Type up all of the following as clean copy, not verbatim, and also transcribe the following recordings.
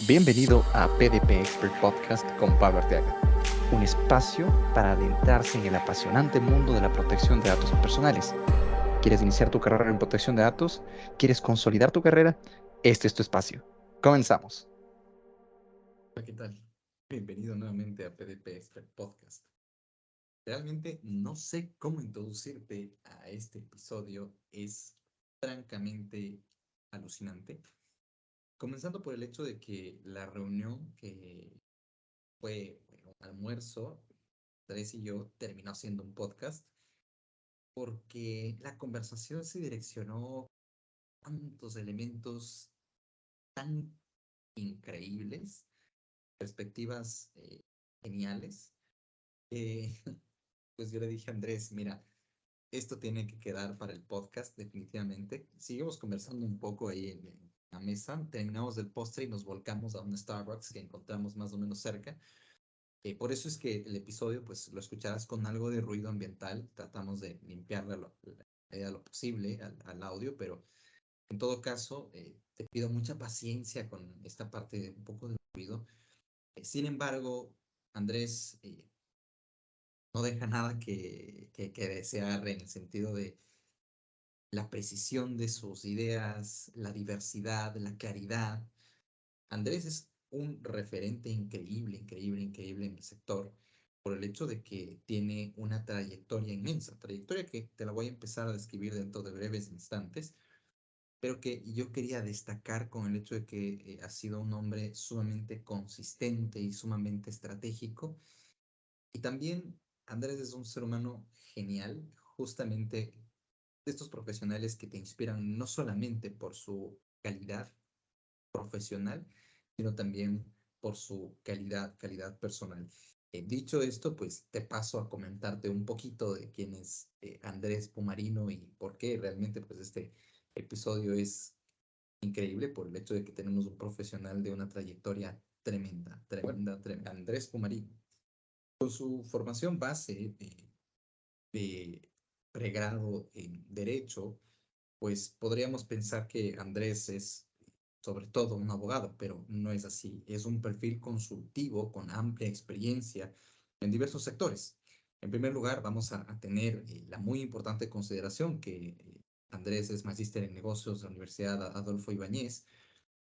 Bienvenido a PDP Expert Podcast con Pablo Arteaga, un espacio para adentrarse en el apasionante mundo de la protección de datos personales. ¿Quieres iniciar tu carrera en protección de datos? ¿Quieres consolidar tu carrera? Este es tu espacio. Comenzamos. Hola, ¿qué tal? Bienvenido nuevamente a PDP Expert Podcast. Realmente no sé cómo introducirte a este episodio. Es francamente alucinante. Comenzando por el hecho de que la reunión que fue un almuerzo, Andrés y yo, terminó siendo un podcast porque la conversación se direccionó a tantos elementos tan increíbles, perspectivas geniales. Eh, Pues yo le dije a Andrés, mira, esto tiene que quedar para el podcast definitivamente. Seguimos conversando un poco ahí en la mesa, terminamos el postre y nos volcamos a un Starbucks que encontramos más o menos cerca. Por eso es que el episodio, pues lo escucharás con algo de ruido ambiental. Tratamos de limpiarle la medida de lo posible al audio, pero en todo caso, te pido mucha paciencia con esta parte de un poco de ruido. Sin embargo, Andrés no deja nada que desear en el sentido de la precisión de sus ideas, la diversidad, la claridad. Andrés es un referente increíble, increíble, increíble en el sector por el hecho de que tiene una trayectoria inmensa, trayectoria que te la voy a empezar a describir dentro de breves instantes, pero que yo quería destacar con el hecho de que ha sido un hombre sumamente consistente y sumamente estratégico. Y también Andrés es un ser humano genial, justamente de estos profesionales que te inspiran no solamente por su calidad profesional, sino también por su calidad personal. Dicho esto, pues te paso a comentarte un poquito de quién es Andrés Pumarino y por qué realmente pues este episodio es increíble por el hecho de que tenemos un profesional de una trayectoria tremenda, tremenda, tremenda. Andrés Pumarino, con su formación base de pregrado en Derecho, pues podríamos pensar que Andrés es sobre todo un abogado, pero no es así. Es un perfil consultivo con amplia experiencia en diversos sectores. En primer lugar, vamos a tener la muy importante consideración que Andrés es magíster en negocios de la Universidad Adolfo Ibáñez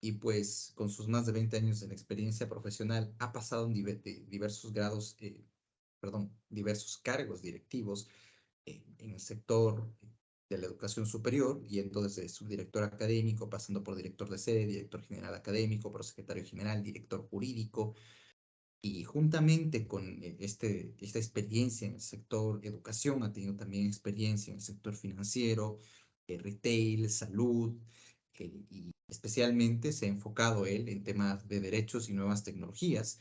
y pues con sus más de 20 años en experiencia profesional ha pasado en diversos grados, perdón, diversos cargos directivos en el sector de la educación superior, yendo desde subdirector académico, pasando por director de sede, director general académico, prosecretario general, director jurídico, y juntamente con esta experiencia en el sector educación, ha tenido también experiencia en el sector financiero, retail, salud, y especialmente se ha enfocado él en temas de derechos y nuevas tecnologías,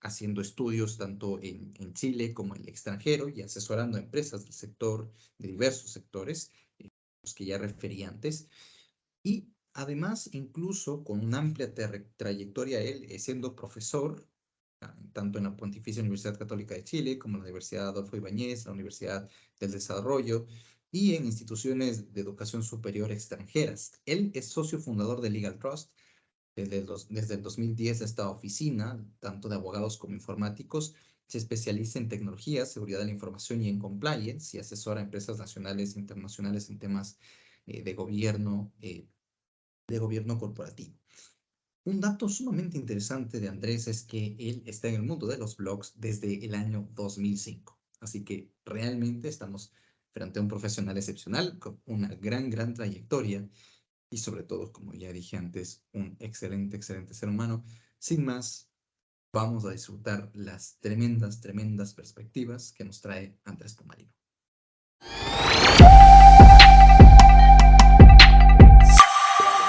haciendo estudios tanto en Chile como en el extranjero y asesorando a empresas del sector, de diversos sectores, los que ya referí antes. Y además, incluso con una amplia trayectoria, él siendo profesor, tanto en la Pontificia Universidad Católica de Chile como en la Universidad Adolfo Ibáñez, la Universidad del Desarrollo y en instituciones de educación superior extranjeras. Él es socio fundador de Legal Trust. Desde el 2010 esta oficina, tanto de abogados como informáticos, se especializa en tecnología, seguridad de la información y en compliance y asesora a empresas nacionales e internacionales en temas de gobierno corporativo. Un dato sumamente interesante de Andrés es que él está en el mundo de los blogs desde el año 2005. Así que realmente estamos frente a un profesional excepcional con una gran, gran trayectoria y sobre todo, como ya dije antes, un excelente, excelente ser humano. Sin más, vamos a disfrutar las tremendas, tremendas perspectivas que nos trae Andrés Pomarino.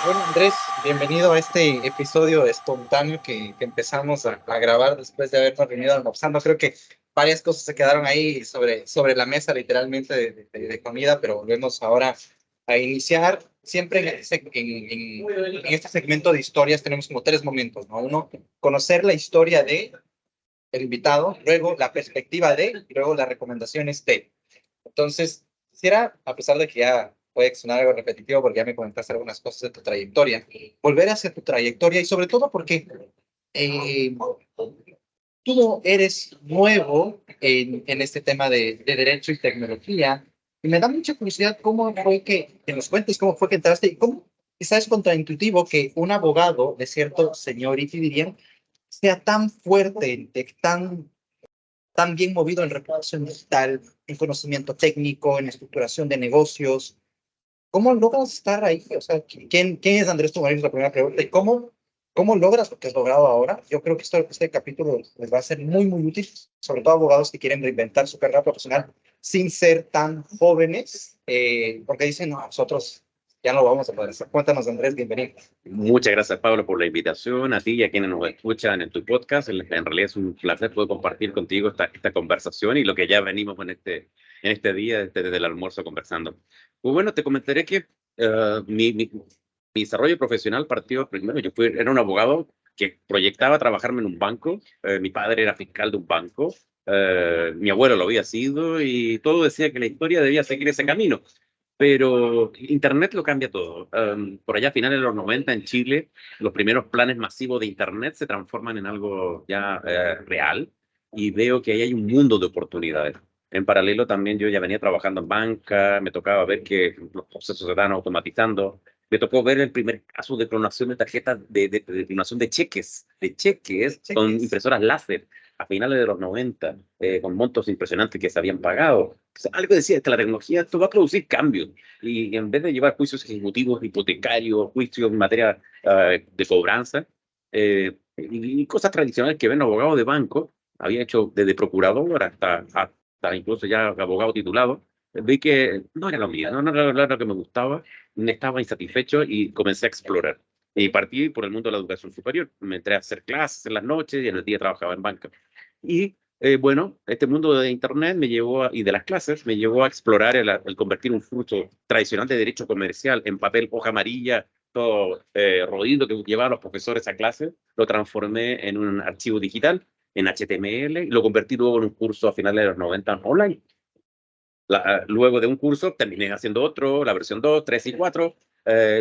Bueno, Andrés, bienvenido a este episodio espontáneo que empezamos a grabar después de habernos reunido almorzando. Creo que varias cosas se quedaron ahí sobre la mesa, literalmente, de comida, pero volvemos ahora a iniciar. Siempre en este segmento de historias tenemos como tres momentos, ¿no? Uno, conocer la historia de el invitado, luego la perspectiva de, y luego las recomendaciones de. Entonces, quisiera, a pesar de que ya puede sonar algo repetitivo porque ya me comentaste algunas cosas de tu trayectoria. Volver hacia tu trayectoria y sobre todo porque eh, tú no eres nuevo en este tema de derecho y tecnología. Y me da mucha curiosidad cómo fue que nos cuentes cómo fue que entraste y cómo quizás es contraintuitivo que un abogado de cierto seniority, dirían, sea tan fuerte, tan bien movido en reputación digital, en conocimiento técnico, en estructuración de negocios. ¿Cómo logras estar ahí? O sea, ¿quién es Andrés Tumarini? Es la primera pregunta. ¿Y cómo logras lo que has logrado ahora? Yo creo que este capítulo les va a ser muy, muy útil, sobre todo a abogados que quieren reinventar su carrera profesional sin ser tan jóvenes, porque dicen, no, nosotros ya no lo vamos a poder hacer. Cuéntanos, Andrés, bienvenido. Muchas gracias, Pablo, por la invitación, a ti y a quienes nos escuchan en tu podcast. En realidad es un placer poder compartir contigo esta conversación y lo que ya venimos en este día, desde el almuerzo conversando. Pues bueno, te comentaré que mi desarrollo profesional partió primero. Era un abogado que proyectaba trabajarme en un banco. Mi padre era fiscal de un banco. Mi abuelo lo había sido y todo decía que la historia debía seguir ese camino. Pero Internet lo cambia todo. Por allá a finales de los 90 en Chile, los primeros planes masivos de Internet se transforman en algo ya real y veo que ahí hay un mundo de oportunidades. En paralelo también yo ya venía trabajando en banca, me tocaba ver que los procesos se estaban automatizando. Me tocó ver el primer caso de clonación de tarjetas, de clonación de cheques con impresoras láser a finales de los 90, con montos impresionantes que se habían pagado. O sea, algo decía que la tecnología esto va a producir cambios y en vez de llevar juicios ejecutivos, hipotecarios, juicios en materia de cobranza y cosas tradicionales que ven abogados de banco, había hecho desde procurador hasta incluso ya abogado titulado, vi que no era lo mío, no era lo que me gustaba, estaba insatisfecho y comencé a explorar. Y partí por el mundo de la educación superior. Me entré a hacer clases en las noches y en el día trabajaba en banca. Y bueno, este mundo de Internet y de las clases me llevó a explorar el convertir un curso tradicional de derecho comercial en papel, hoja amarilla, todo rodito que llevaban los profesores a clase, lo transformé en un archivo digital, en HTML, y lo convertí luego en un curso a finales de los 90 online. Luego de un curso terminé haciendo otro, la versión 2, 3 y 4.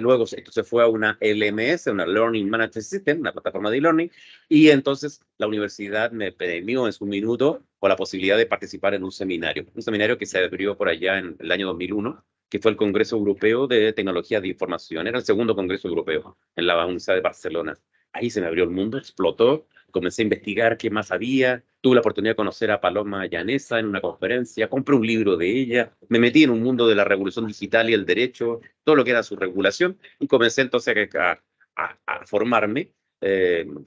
Luego esto se fue a una LMS, una Learning Management System, una plataforma de e-learning, y entonces la universidad me premió en su minuto con la posibilidad de participar en un seminario que se abrió por allá en el año 2001, que fue el Congreso Europeo de Tecnología de Información. Era el segundo Congreso Europeo en la Universidad de Barcelona. Ahí se me abrió el mundo, explotó, comencé a investigar qué más había, tuve la oportunidad de conocer a Paloma Llanesa en una conferencia, compré un libro de ella, me metí en un mundo de la revolución digital y el derecho, todo lo que era su regulación, y comencé entonces a formarme.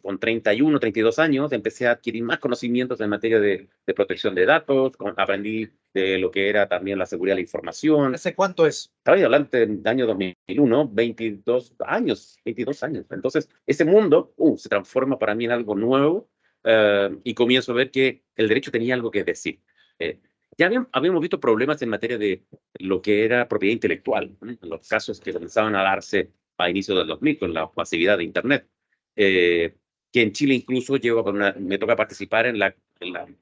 Con 31, 32 años, empecé a adquirir más conocimientos en materia de protección de datos, aprendí de lo que era también la seguridad de la información. ¿Hace cuánto es? Estaba hablando del año 2001, 22 años. Entonces, ese mundo se transforma para mí en algo nuevo y comienzo a ver que el derecho tenía algo que decir. Ya habíamos visto problemas en materia de lo que era propiedad intelectual, ¿no? En los casos que comenzaban a darse a inicio del 2000 con la masividad de Internet, eh, que en Chile incluso me toca participar en la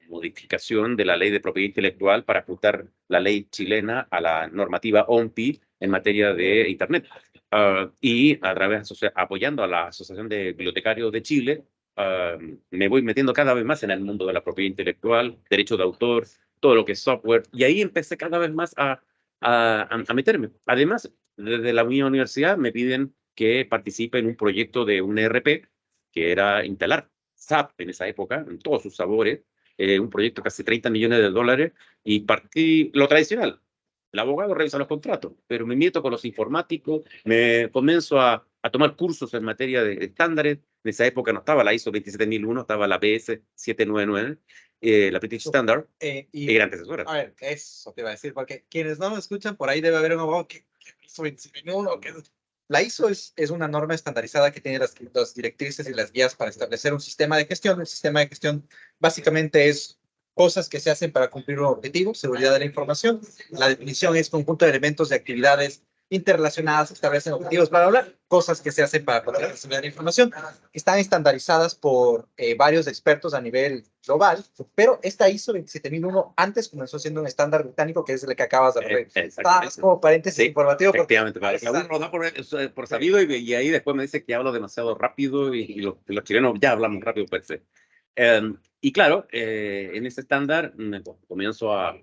modificación de la ley de propiedad intelectual para ajustar la ley chilena a la normativa OMPI en materia de Internet. Y a través, apoyando a la Asociación de Bibliotecarios de Chile, me voy metiendo cada vez más en el mundo de la propiedad intelectual, derecho de autor, todo lo que es software, y ahí empecé cada vez más a meterme. Además, desde la misma universidad me piden que participe en un proyecto de un ERP, que era instalar SAP en esa época, en todos sus sabores, un proyecto de casi 30 millones de dólares, y partí lo tradicional. El abogado revisa los contratos, pero me meto con los informáticos, me comienzo a tomar cursos en materia de estándares. En esa época no estaba la ISO 27001, estaba la BS 799, la British Standard, y era antecesora. A ver, eso te iba a decir, porque quienes no lo escuchan, por ahí debe haber un abogado que ISO 27001, la ISO es una norma estandarizada que tiene las directrices y las guías para establecer un sistema de gestión. El sistema de gestión básicamente es cosas que se hacen para cumplir un objetivo, seguridad de la información. La definición es conjunto de elementos de actividades interrelacionadas, establecen objetivos, bla, bla, bla, cosas que se hacen para proteger la seguridad de la información. Están estandarizadas por varios expertos a nivel global, pero esta ISO 27001 antes comenzó siendo un estándar británico, que es el que acabas de referir. Exactamente. Como paréntesis Sí, informativo. efectivamente, para que uno lo da por sabido y ahí después me dice que hablo demasiado rápido y los chilenos ya hablamos rápido per se. Y claro, en ese estándar comienzo a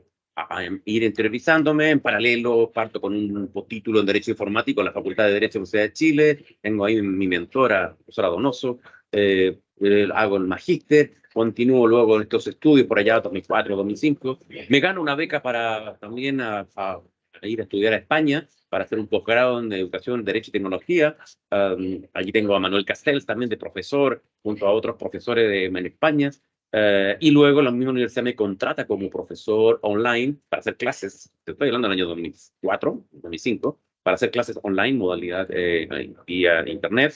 ir interiorizándome. En paralelo parto con un postítulo en Derecho Informático en la Facultad de Derecho de la Universidad de Chile. Tengo ahí mi mentora, profesora Donoso. Hago el magíster, continúo luego en estos estudios por allá 2004, 2005. Me gano una beca para también a ir a estudiar a España para hacer un posgrado en Educación, Derecho y Tecnología. Allí tengo a Manuel Castells también de profesor, junto a otros profesores en España. Y luego la misma universidad me contrata como profesor online para hacer clases. Te estoy hablando del año 2004, 2005, para hacer clases online, modalidad vía internet,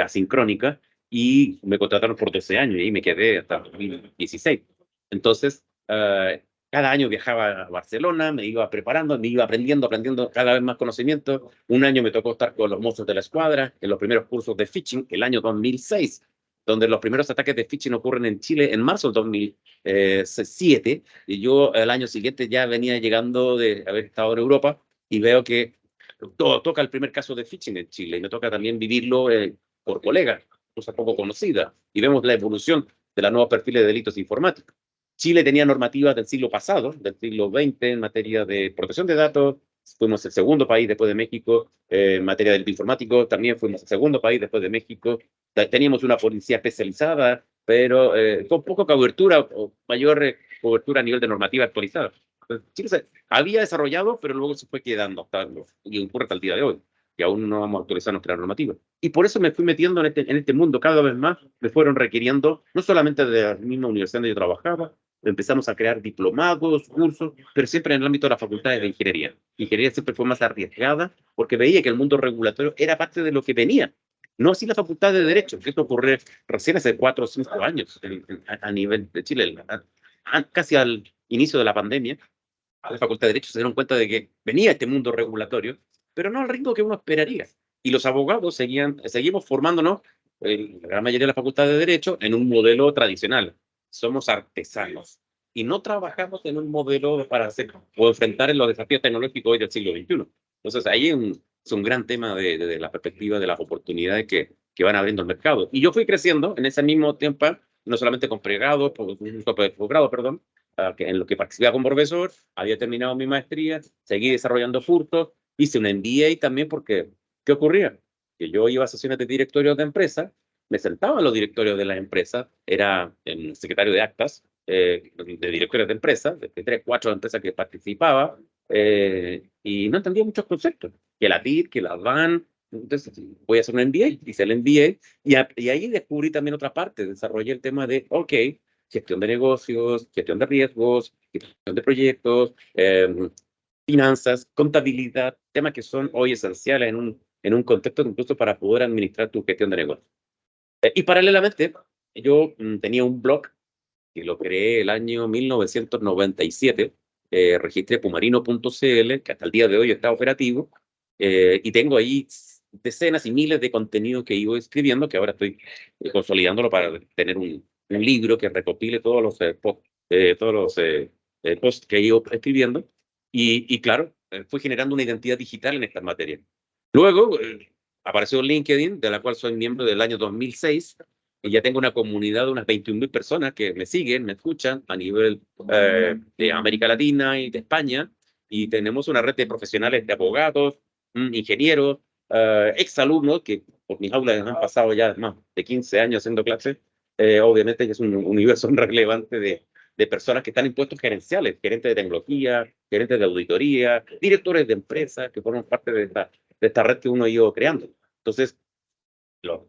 asincrónica, y me contrataron por 12 años y ahí me quedé hasta 2016. Entonces, cada año viajaba a Barcelona, me iba preparando, me iba aprendiendo cada vez más conocimiento. Un año me tocó estar con los mozos de la escuadra en los primeros cursos de phishing, el año 2006, donde los primeros ataques de phishing ocurren en Chile en marzo del 2007, y yo el año siguiente ya venía llegando de haber estado en Europa y veo que todo toca el primer caso de phishing en Chile y me toca también vivirlo por colegas, cosa poco conocida, y vemos la evolución de los nuevos perfiles de delitos informáticos. Chile tenía normativas del siglo pasado, del siglo XX, en materia de protección de datos. Fuimos el segundo país después de México en materia de delito informático. También fuimos el segundo país después de México. Teníamos una policía especializada, pero con poca cobertura o mayor cobertura a nivel de normativa actualizada. Entonces, Chile se había desarrollado, pero luego se fue quedando y ocurre hasta el día de hoy, que aún no vamos a actualizar nuestra normativa. Y por eso me fui metiendo en este mundo cada vez más. Me fueron requiriendo, no solamente de la misma universidad donde yo trabajaba, empezamos a crear diplomados, cursos, pero siempre en el ámbito de las facultades de ingeniería. Ingeniería siempre fue más arriesgada porque veía que el mundo regulatorio era parte de lo que venía. No así la facultad de Derecho, que esto ocurrió recién hace 4 o 5 años a nivel de Chile, casi al inicio de la pandemia. La facultad de Derecho se dieron cuenta de que venía este mundo regulatorio, pero no al ritmo que uno esperaría. Y los abogados seguimos formándonos, la gran mayoría de la facultad de Derecho, en un modelo tradicional. Somos artesanos y no trabajamos en un modelo para hacer o enfrentar los desafíos tecnológicos hoy del siglo XXI. Entonces, ahí es un gran tema de la perspectiva de las oportunidades que van abriendo el mercado. Y yo fui creciendo en ese mismo tiempo, no solamente con pregrado, posgrado, perdón, en lo que participaba como profesor, había terminado mi maestría, seguí desarrollando cursos, hice un MBA también porque, ¿qué ocurría? Que yo iba a sesiones de directorios de empresas, me sentaba en los directorios de las empresas, era el secretario de actas de directorios de empresas, de 3, 4 empresas que participaba, y no entendía muchos conceptos, que la TIC, que la DAN. Entonces voy a hacer un MBA, hice el MBA, y ahí descubrí también otra parte, desarrollé el tema de, ok, gestión de negocios, gestión de riesgos, gestión de proyectos, finanzas, contabilidad, temas que son hoy esenciales en un contexto incluso para poder administrar tu gestión de negocios. Y paralelamente, yo tenía un blog que lo creé el año 1997, registré pumarino.cl, que hasta el día de hoy está operativo, y tengo ahí decenas y miles de contenidos que iba escribiendo, que ahora estoy consolidándolo para tener un libro que recopile todos los posts que he ido escribiendo, y claro, fui generando una identidad digital en estas materias. Luego apareció LinkedIn, de la cual soy miembro del año 2006, y ya tengo una comunidad de unas 21.000 personas que me siguen, me escuchan a nivel de América Latina y de España, y tenemos una red de profesionales, de abogados, ingenieros, exalumnos que por mis aulas han pasado ya más de 15 años haciendo clases. Obviamente es un universo relevante de personas que están en puestos gerenciales, gerentes de tecnología, gerentes de auditoría, directores de empresas que forman parte de esta red que uno ha ido creando. Entonces, lo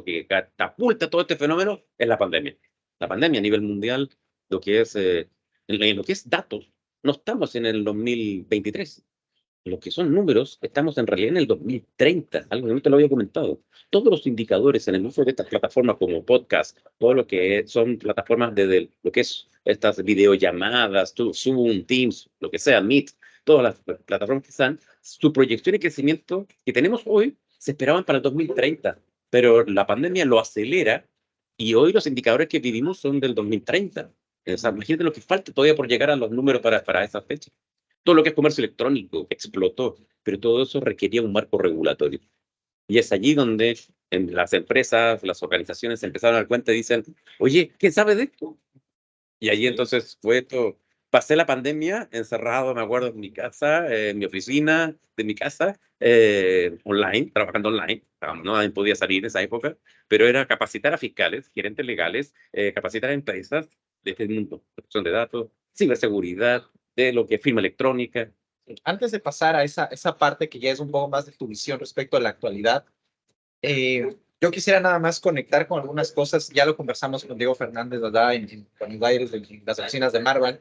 que catapulta todo este fenómeno es la pandemia. La pandemia a nivel mundial, lo que es, en lo que es datos, no estamos en el 2023. Lo que son números, estamos en realidad en el 2030, algo que no te lo había comentado. Todos los indicadores en el uso de estas plataformas como podcast, todo lo que son plataformas de lo que es estas videollamadas, Zoom, Teams, lo que sea, Meet, todas las plataformas que están, su proyección y crecimiento que tenemos hoy se esperaban para el 2030, pero la pandemia lo acelera y hoy los indicadores que vivimos son del 2030. O sea, imagínate lo que falta todavía por llegar a los números para esa fecha. Todo lo que es comercio electrónico explotó, pero todo eso requería un marco regulatorio. Y es allí donde en las empresas, las organizaciones se empezaron a dar cuenta y dicen, oye, ¿quién sabe de esto? Y allí entonces fue esto. Pasé la pandemia encerrado, me acuerdo, en mi casa, en mi oficina de mi casa, online, trabajando online. No nadie podía salir en esa época, pero era capacitar a fiscales, gerentes legales, capacitar a empresas de este mundo, protección de datos, ciberseguridad, de lo que es firma electrónica. Antes de pasar a esa parte que ya es un poco más de tu visión respecto a la actualidad, yo quisiera nada más conectar con algunas cosas. Ya lo conversamos con Diego Fernández, ¿verdad? Con las oficinas de Marvel.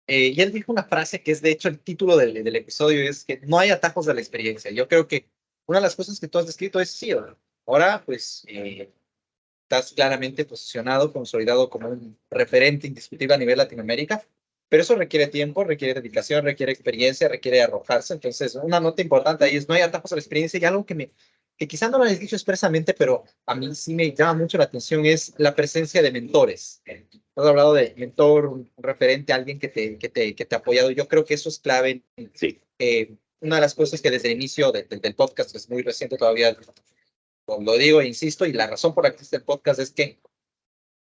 Y él dijo una frase que es de hecho el título del episodio, es que no hay atajos de la experiencia. Yo creo que una de las cosas que tú has descrito es sí, ¿verdad? Ahora pues estás claramente posicionado, consolidado como un referente indiscutible a nivel Latinoamérica, pero eso requiere tiempo, requiere dedicación, requiere experiencia, requiere arrojarse. Entonces, una nota importante ahí es no hay atajos a la experiencia, y algo que quizá no lo hayas dicho expresamente, pero a mí sí me llama mucho la atención, es la presencia de mentores. Has hablado de mentor, un referente, alguien que te ha apoyado. Yo creo que eso es clave. Sí. Una de las cosas que desde el inicio del podcast, que es muy reciente todavía, lo digo e insisto, y la razón por la que existe el podcast es que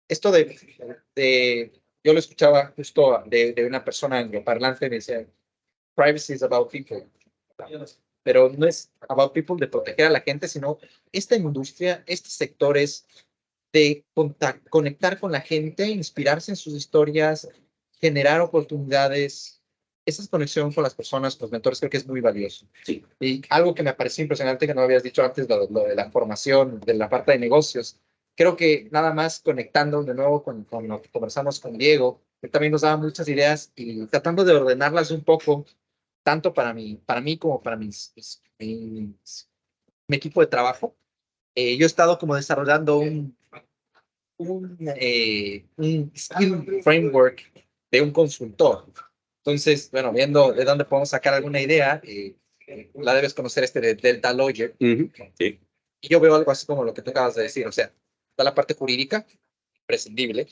esto yo lo escuchaba justo de una persona angloparlante, me decía, privacy is about people, pero no es about people de proteger a la gente, sino esta industria, estos sectores de conectar con la gente, inspirarse en sus historias, generar oportunidades. Esa conexión con las personas, con los mentores, creo que es muy valioso. Sí. Y algo que me pareció impresionante que no habías dicho antes, lo de la formación, de la parte de negocios. Creo que nada más conectando de nuevo con lo que conversamos con Diego, él también nos daba muchas ideas y tratando de ordenarlas un poco, tanto para mí como para mi equipo de trabajo. Yo he estado como desarrollando un skill framework de un consultor. Entonces, bueno, viendo de dónde podemos sacar alguna idea, la debes conocer de Delta Lawyer. Sí. Y yo veo algo así como lo que tú acabas de decir, o sea, está la parte jurídica, imprescindible,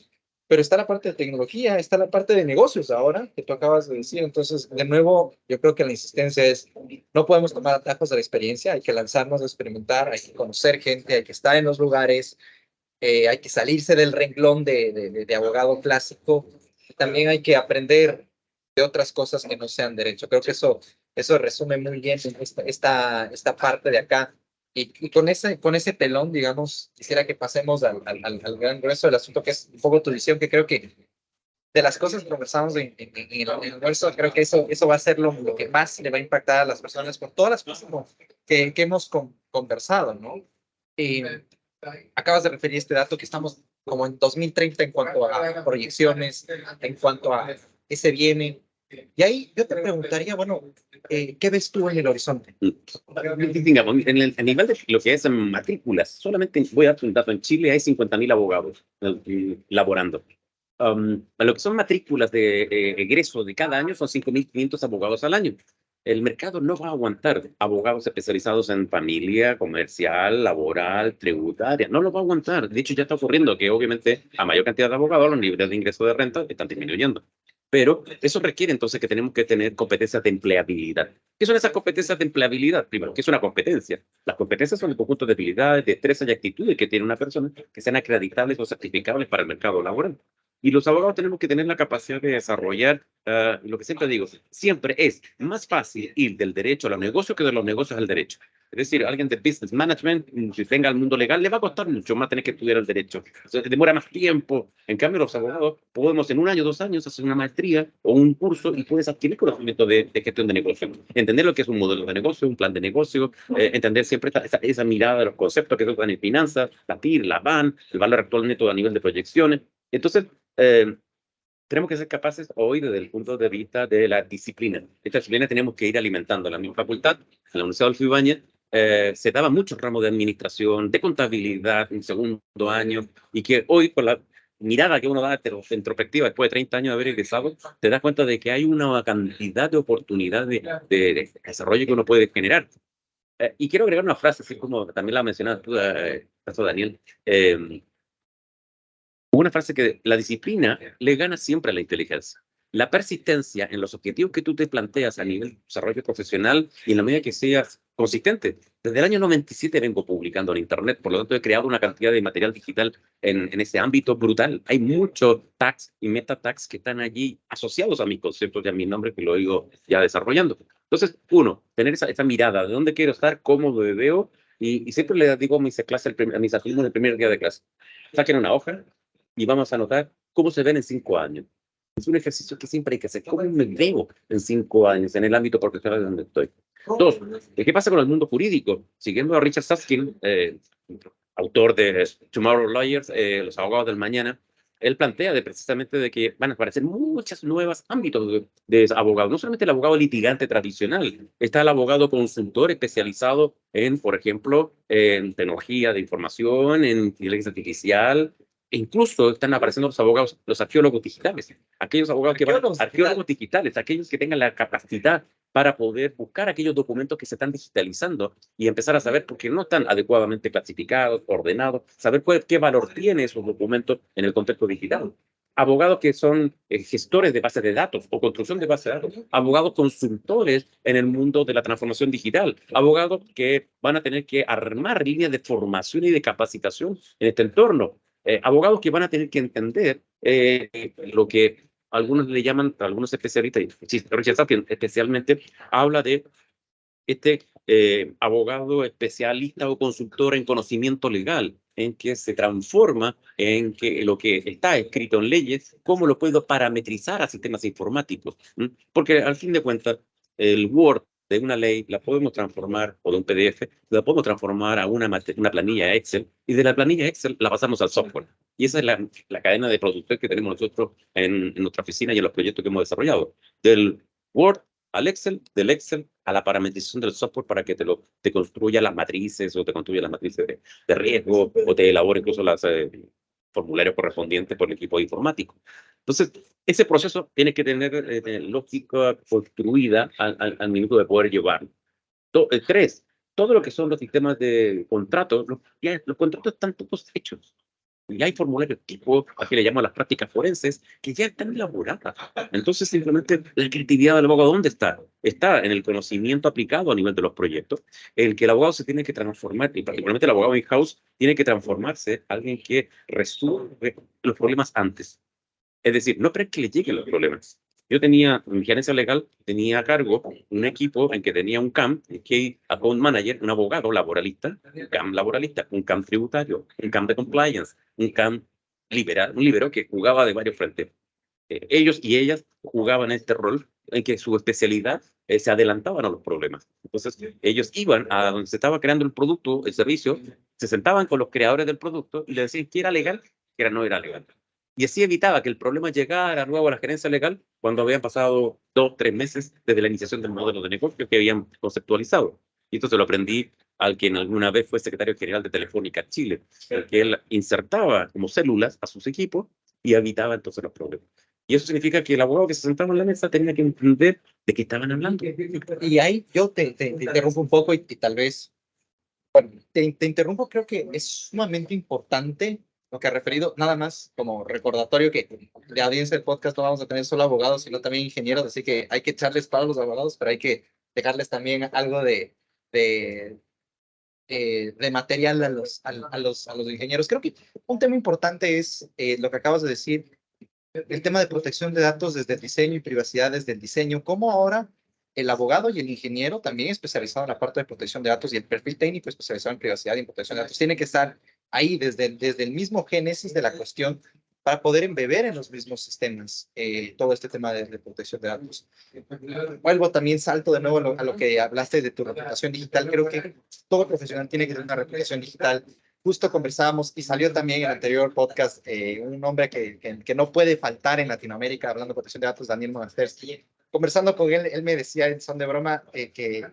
pero está la parte de tecnología, está la parte de negocios ahora, que tú acabas de decir. Entonces, de nuevo, yo creo que la insistencia es, no podemos tomar atajos de la experiencia, hay que lanzarnos a experimentar, hay que conocer gente, hay que estar en los lugares, hay que salirse del renglón de abogado clásico. También hay que aprender de otras cosas que no sean derecho. Creo que eso resume muy bien esta parte de acá. Y con ese pelón, digamos, quisiera que pasemos al gran grueso del asunto, que es un poco tu visión, que creo que de las cosas que conversamos en el almuerzo, creo que eso va a ser lo que más le va a impactar a las personas por todas las cosas que hemos conversado, ¿no? Y acabas de referir este dato que estamos como en 2030 en cuanto a proyecciones, en cuanto a qué se viene. Y ahí yo te preguntaría, bueno, ¿qué ves tú en el horizonte? Digamos, a nivel de lo que es en matrículas, solamente voy a dar un dato, en Chile hay 50.000 abogados laborando. Lo que son matrículas de egreso de cada año son 5.500 abogados al año. El mercado no va a aguantar abogados especializados en familia, comercial, laboral, tributaria. No lo va a aguantar. De hecho, ya está ocurriendo que obviamente a mayor cantidad de abogados los niveles de ingreso de renta están disminuyendo. Pero eso requiere entonces que tenemos que tener competencias de empleabilidad. ¿Qué son esas competencias de empleabilidad? Primero, ¿qué es una competencia? Las competencias son el conjunto de habilidades, destrezas y actitudes que tiene una persona que sean acreditables o certificables para el mercado laboral. Y los abogados tenemos que tener la capacidad de desarrollar, lo que siempre digo, siempre es más fácil ir del derecho a los negocios que de los negocios al derecho. Es decir, alguien de business management, si venga al mundo legal, le va a costar mucho más tener que estudiar el derecho. O sea, demora más tiempo. En cambio, los abogados podemos en 1 año, 2 años hacer una maestría o un curso y puedes adquirir conocimiento de gestión de negocio. Entender lo que es un modelo de negocio, un plan de negocio, entender siempre esa mirada de los conceptos que se usan en finanzas, la TIR, la BAN, el valor actual neto a nivel de proyecciones. Entonces, tenemos que ser capaces hoy desde el punto de vista de la disciplina. Esta disciplina tenemos que ir alimentando. En mi facultad, en la Universidad Adolfo Ibáñez, se daban muchos ramos de administración, de contabilidad en segundo año, y que hoy, mirada que uno da introspectiva después de 30 años de haber egresado, te das cuenta de que hay una cantidad de oportunidades de desarrollo que uno puede generar. Y quiero agregar una frase, así como también la mencionaste tú, Pastor Daniel. Una frase que la disciplina le gana siempre a la inteligencia. La persistencia en los objetivos que tú te planteas a nivel de desarrollo profesional y en la medida que seas consistente. Desde el año 97 vengo publicando en Internet, por lo tanto he creado una cantidad de material digital en ese ámbito brutal. Hay muchos tags y meta tags que están allí asociados a mis conceptos y a mi nombre que lo digo ya desarrollando. Entonces, uno, tener esa mirada de dónde quiero estar, cómo me veo, y siempre le digo a mis clases, a mis alumnos el primer día de clase, saquen una hoja y vamos a anotar cómo se ven en 5 años. Es un ejercicio que siempre hay que hacer. ¿Cómo me veo en 5 años en el ámbito profesional de donde estoy? Dos, ¿qué pasa con el mundo jurídico? Siguiendo a Richard Susskind, autor de Tomorrow Lawyers, Los Abogados del Mañana, él plantea precisamente de que van a aparecer muchos nuevos ámbitos de abogados. No solamente el abogado litigante tradicional, está el abogado consultor especializado en, por ejemplo, en tecnología de información, en inteligencia artificial. E incluso están apareciendo los abogados, los arqueólogos digitales, aquellos abogados que van, arqueólogos digitales, aquellos que tengan la capacidad para poder buscar aquellos documentos que se están digitalizando y empezar a saber por qué no están adecuadamente clasificados, ordenados, saber qué valor tiene esos documentos en el contexto digital. Abogados que son gestores de bases de datos o construcción de bases de datos, abogados consultores en el mundo de la transformación digital, abogados que van a tener que armar líneas de formación y de capacitación en este entorno, abogados que van a tener que entender lo que algunos le llaman, algunos especialistas, Richard Susskind especialmente, habla de abogado especialista o consultor en conocimiento legal, en que se transforma en que lo que está escrito en leyes, cómo lo puedo parametrizar a sistemas informáticos. Porque al fin de cuentas, el Word de una ley la podemos transformar, o de un PDF, la podemos transformar a una planilla Excel, y de la planilla Excel la pasamos al software. Y esa es la cadena de producción que tenemos nosotros en nuestra oficina y en los proyectos que hemos desarrollado. Del Word al Excel, del Excel a la parametrización del software para que te construya las matrices o te construya las matrices de riesgo o te elabore incluso los formularios correspondientes por el equipo informático. Entonces, ese proceso tiene que tener lógica construida al minuto de poder llevarlo. Tres, todo lo que son los sistemas de contratos, los contratos están todos hechos. Y hay formularios tipo, aquí le llaman las prácticas forenses, que ya están elaboradas. Entonces, simplemente la creatividad del abogado, ¿dónde está? Está en el conocimiento aplicado a nivel de los proyectos, el que el abogado se tiene que transformar, y particularmente el abogado in-house tiene que transformarse en alguien que resuelve los problemas antes. Es decir, no esperar que le lleguen los problemas. Yo tenía, en mi gerencia legal, tenía a cargo un equipo en que tenía un CAM, que account manager, un abogado laboralista, un CAM laboralista, un CAM tributario, un CAM de compliance, un CAM liberal, un libero que jugaba de varios frentes. Ellos y ellas jugaban este rol en que su especialidad se adelantaban a los problemas. Entonces, ellos iban a donde se estaba creando el producto, el servicio, se sentaban con los creadores del producto y le decían que era legal, que no era legal. Y así evitaba que el problema llegara nuevo a la gerencia legal cuando habían pasado 2, 3 meses desde la iniciación del modelo de negocio que habían conceptualizado. Y esto se lo aprendí al quien alguna vez fue secretario general de Telefónica Chile, el que él insertaba como células a sus equipos y evitaba entonces los problemas. Y eso significa que el abogado que se sentaba en la mesa tenía que entender de qué estaban hablando. Y ahí yo te interrumpo un poco y tal vez, bueno, te interrumpo, creo que es sumamente importante lo que ha referido, nada más como recordatorio que de audiencia del podcast no vamos a tener solo abogados, sino también ingenieros, así que hay que echarles para los abogados, pero hay que dejarles también algo de material a los ingenieros. Creo que un tema importante es lo que acabas de decir, el tema de protección de datos desde el diseño y privacidad desde el diseño, cómo ahora el abogado y el ingeniero también especializado en la parte de protección de datos y el perfil técnico especializado en privacidad y en protección de datos tiene que estar ahí desde el mismo génesis de la cuestión para poder embeber en los mismos sistemas todo este tema de protección de datos. Vuelvo también, salto de nuevo a lo que hablaste de tu reputación digital. Creo que todo profesional tiene que tener una reputación digital. Justo conversábamos y salió también en el anterior podcast un hombre que no puede faltar en Latinoamérica hablando de protección de datos, Daniel Monastersky. Conversando con él, él me decía en son de broma que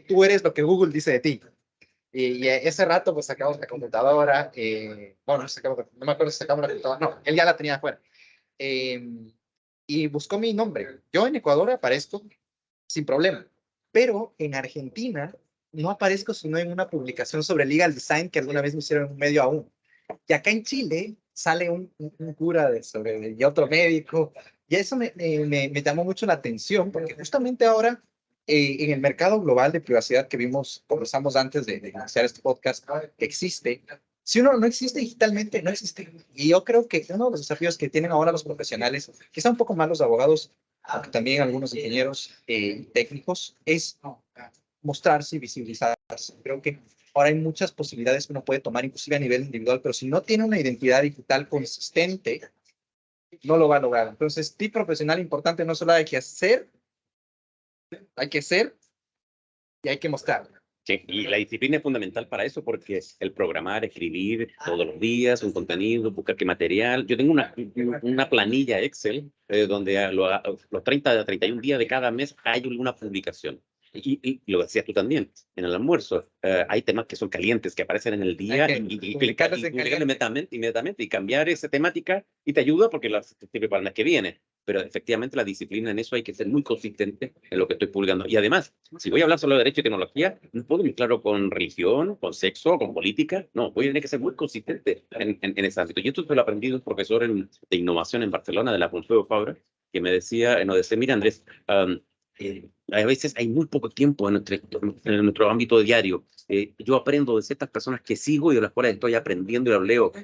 tú eres lo que Google dice de ti. Y ese rato, pues sacamos la computadora. Bueno, no me acuerdo si sacamos la computadora. No, él ya la tenía afuera. Eh, y buscó mi nombre. Yo en Ecuador aparezco sin problema, pero en Argentina no aparezco sino en una publicación sobre legal design que alguna vez me hicieron en un medio aún. Y acá en Chile sale un cura y otro médico, y eso me llamó mucho la atención, porque justamente ahora en el mercado global de privacidad que conversamos antes de iniciar este podcast, que existe, si uno no existe digitalmente, no existe. Y yo creo que uno de los desafíos que tienen ahora los profesionales, quizá un poco más los abogados, aunque también algunos ingenieros técnicos, es mostrarse y visibilizarse. Creo que ahora hay muchas posibilidades que uno puede tomar, inclusive a nivel individual, pero si no tiene una identidad digital consistente, no lo va a lograr. Entonces, tip profesional importante, no solo hay que ser y hay que mostrar. Sí, y la disciplina es fundamental para eso porque el programar, escribir todos los días un contenido, buscar qué material. Yo tengo una planilla Excel donde los 30 a 31 días de cada mes hay una publicación. Y lo decías tú también, en el almuerzo, hay temas que son calientes, que aparecen en el día y publicarlos en publicarlo caliente. inmediatamente y cambiar esa temática y te ayuda porque la sirve para el mes que viene. Pero efectivamente la disciplina en eso hay que ser muy consistente en lo que estoy publicando. Y además, si voy a hablar solo de derecho y tecnología, no puedo mezclarlo con religión, con sexo, con política. No, voy a tener que ser muy consistente en ese ámbito. Y esto se lo aprendí de un profesor de innovación en Barcelona, de la Pompeu Fabra, que me decía, nos decía, mira Andrés, a veces hay muy poco tiempo en nuestro ámbito diario. Yo aprendo de ciertas personas que sigo y de las cuales estoy aprendiendo y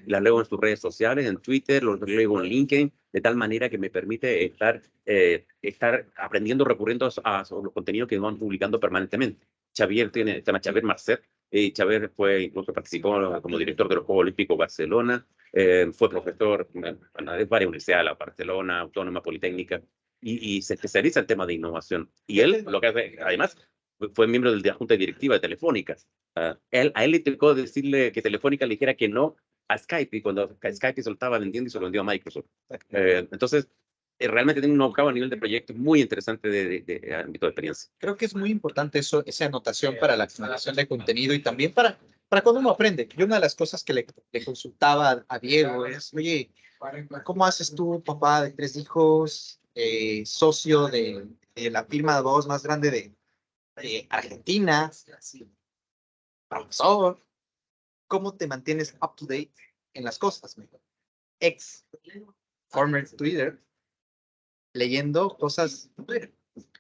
las leo en sus redes sociales, en Twitter, los leo en LinkedIn, de tal manera que me permite estar aprendiendo, recurriendo a los contenidos que van publicando permanentemente. Xavier se llama Xavier Marcet. Xavier incluso participó como director de los Juegos Olímpicos Barcelona, fue profesor de varias universidades, la Barcelona, Autónoma, Politécnica, y se especializa en temas de innovación. Y él, lo que hace, además, fue miembro de la Junta Directiva de Telefónica. A él le tocó decirle que Telefónica le dijera que no a Skype, y cuando Skype se lo estaba vendiendo y se lo vendió a Microsoft. Entonces, realmente tiene un know-how a nivel de proyectos muy interesante de ámbito de experiencia. Creo que es muy importante eso, esa anotación para la generación de contenido y también para cuando uno aprende. Yo una de las cosas que le consultaba a Diego es, oye, ¿cómo haces tú, papá de 3 hijos, socio de la firma de voz más grande de Argentina, profesor? ¿Cómo te mantienes up to date en las cosas? Ex, former Twitter, leyendo cosas.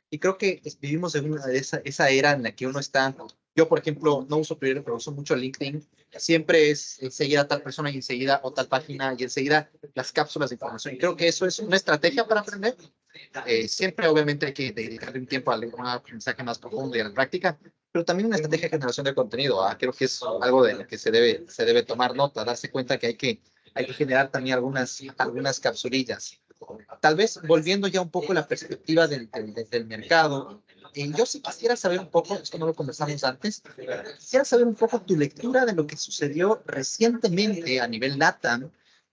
Y creo que vivimos en esa era en la que uno está. Yo, por ejemplo, no uso Twitter, pero uso mucho LinkedIn. Siempre es enseguida tal persona y enseguida o tal página y enseguida las cápsulas de información. Y creo que eso es una estrategia para aprender. Siempre, obviamente, hay que dedicarle un tiempo al aprendizaje más profundo y a la práctica, pero también una estrategia de generación de contenido. Creo que es algo de lo que se debe tomar nota, darse cuenta que hay que generar también algunas capsulillas. Tal vez volviendo ya un poco a la perspectiva del mercado, yo sí quisiera saber un poco, esto no lo conversamos antes, quisiera saber un poco tu lectura de lo que sucedió recientemente a nivel LATAM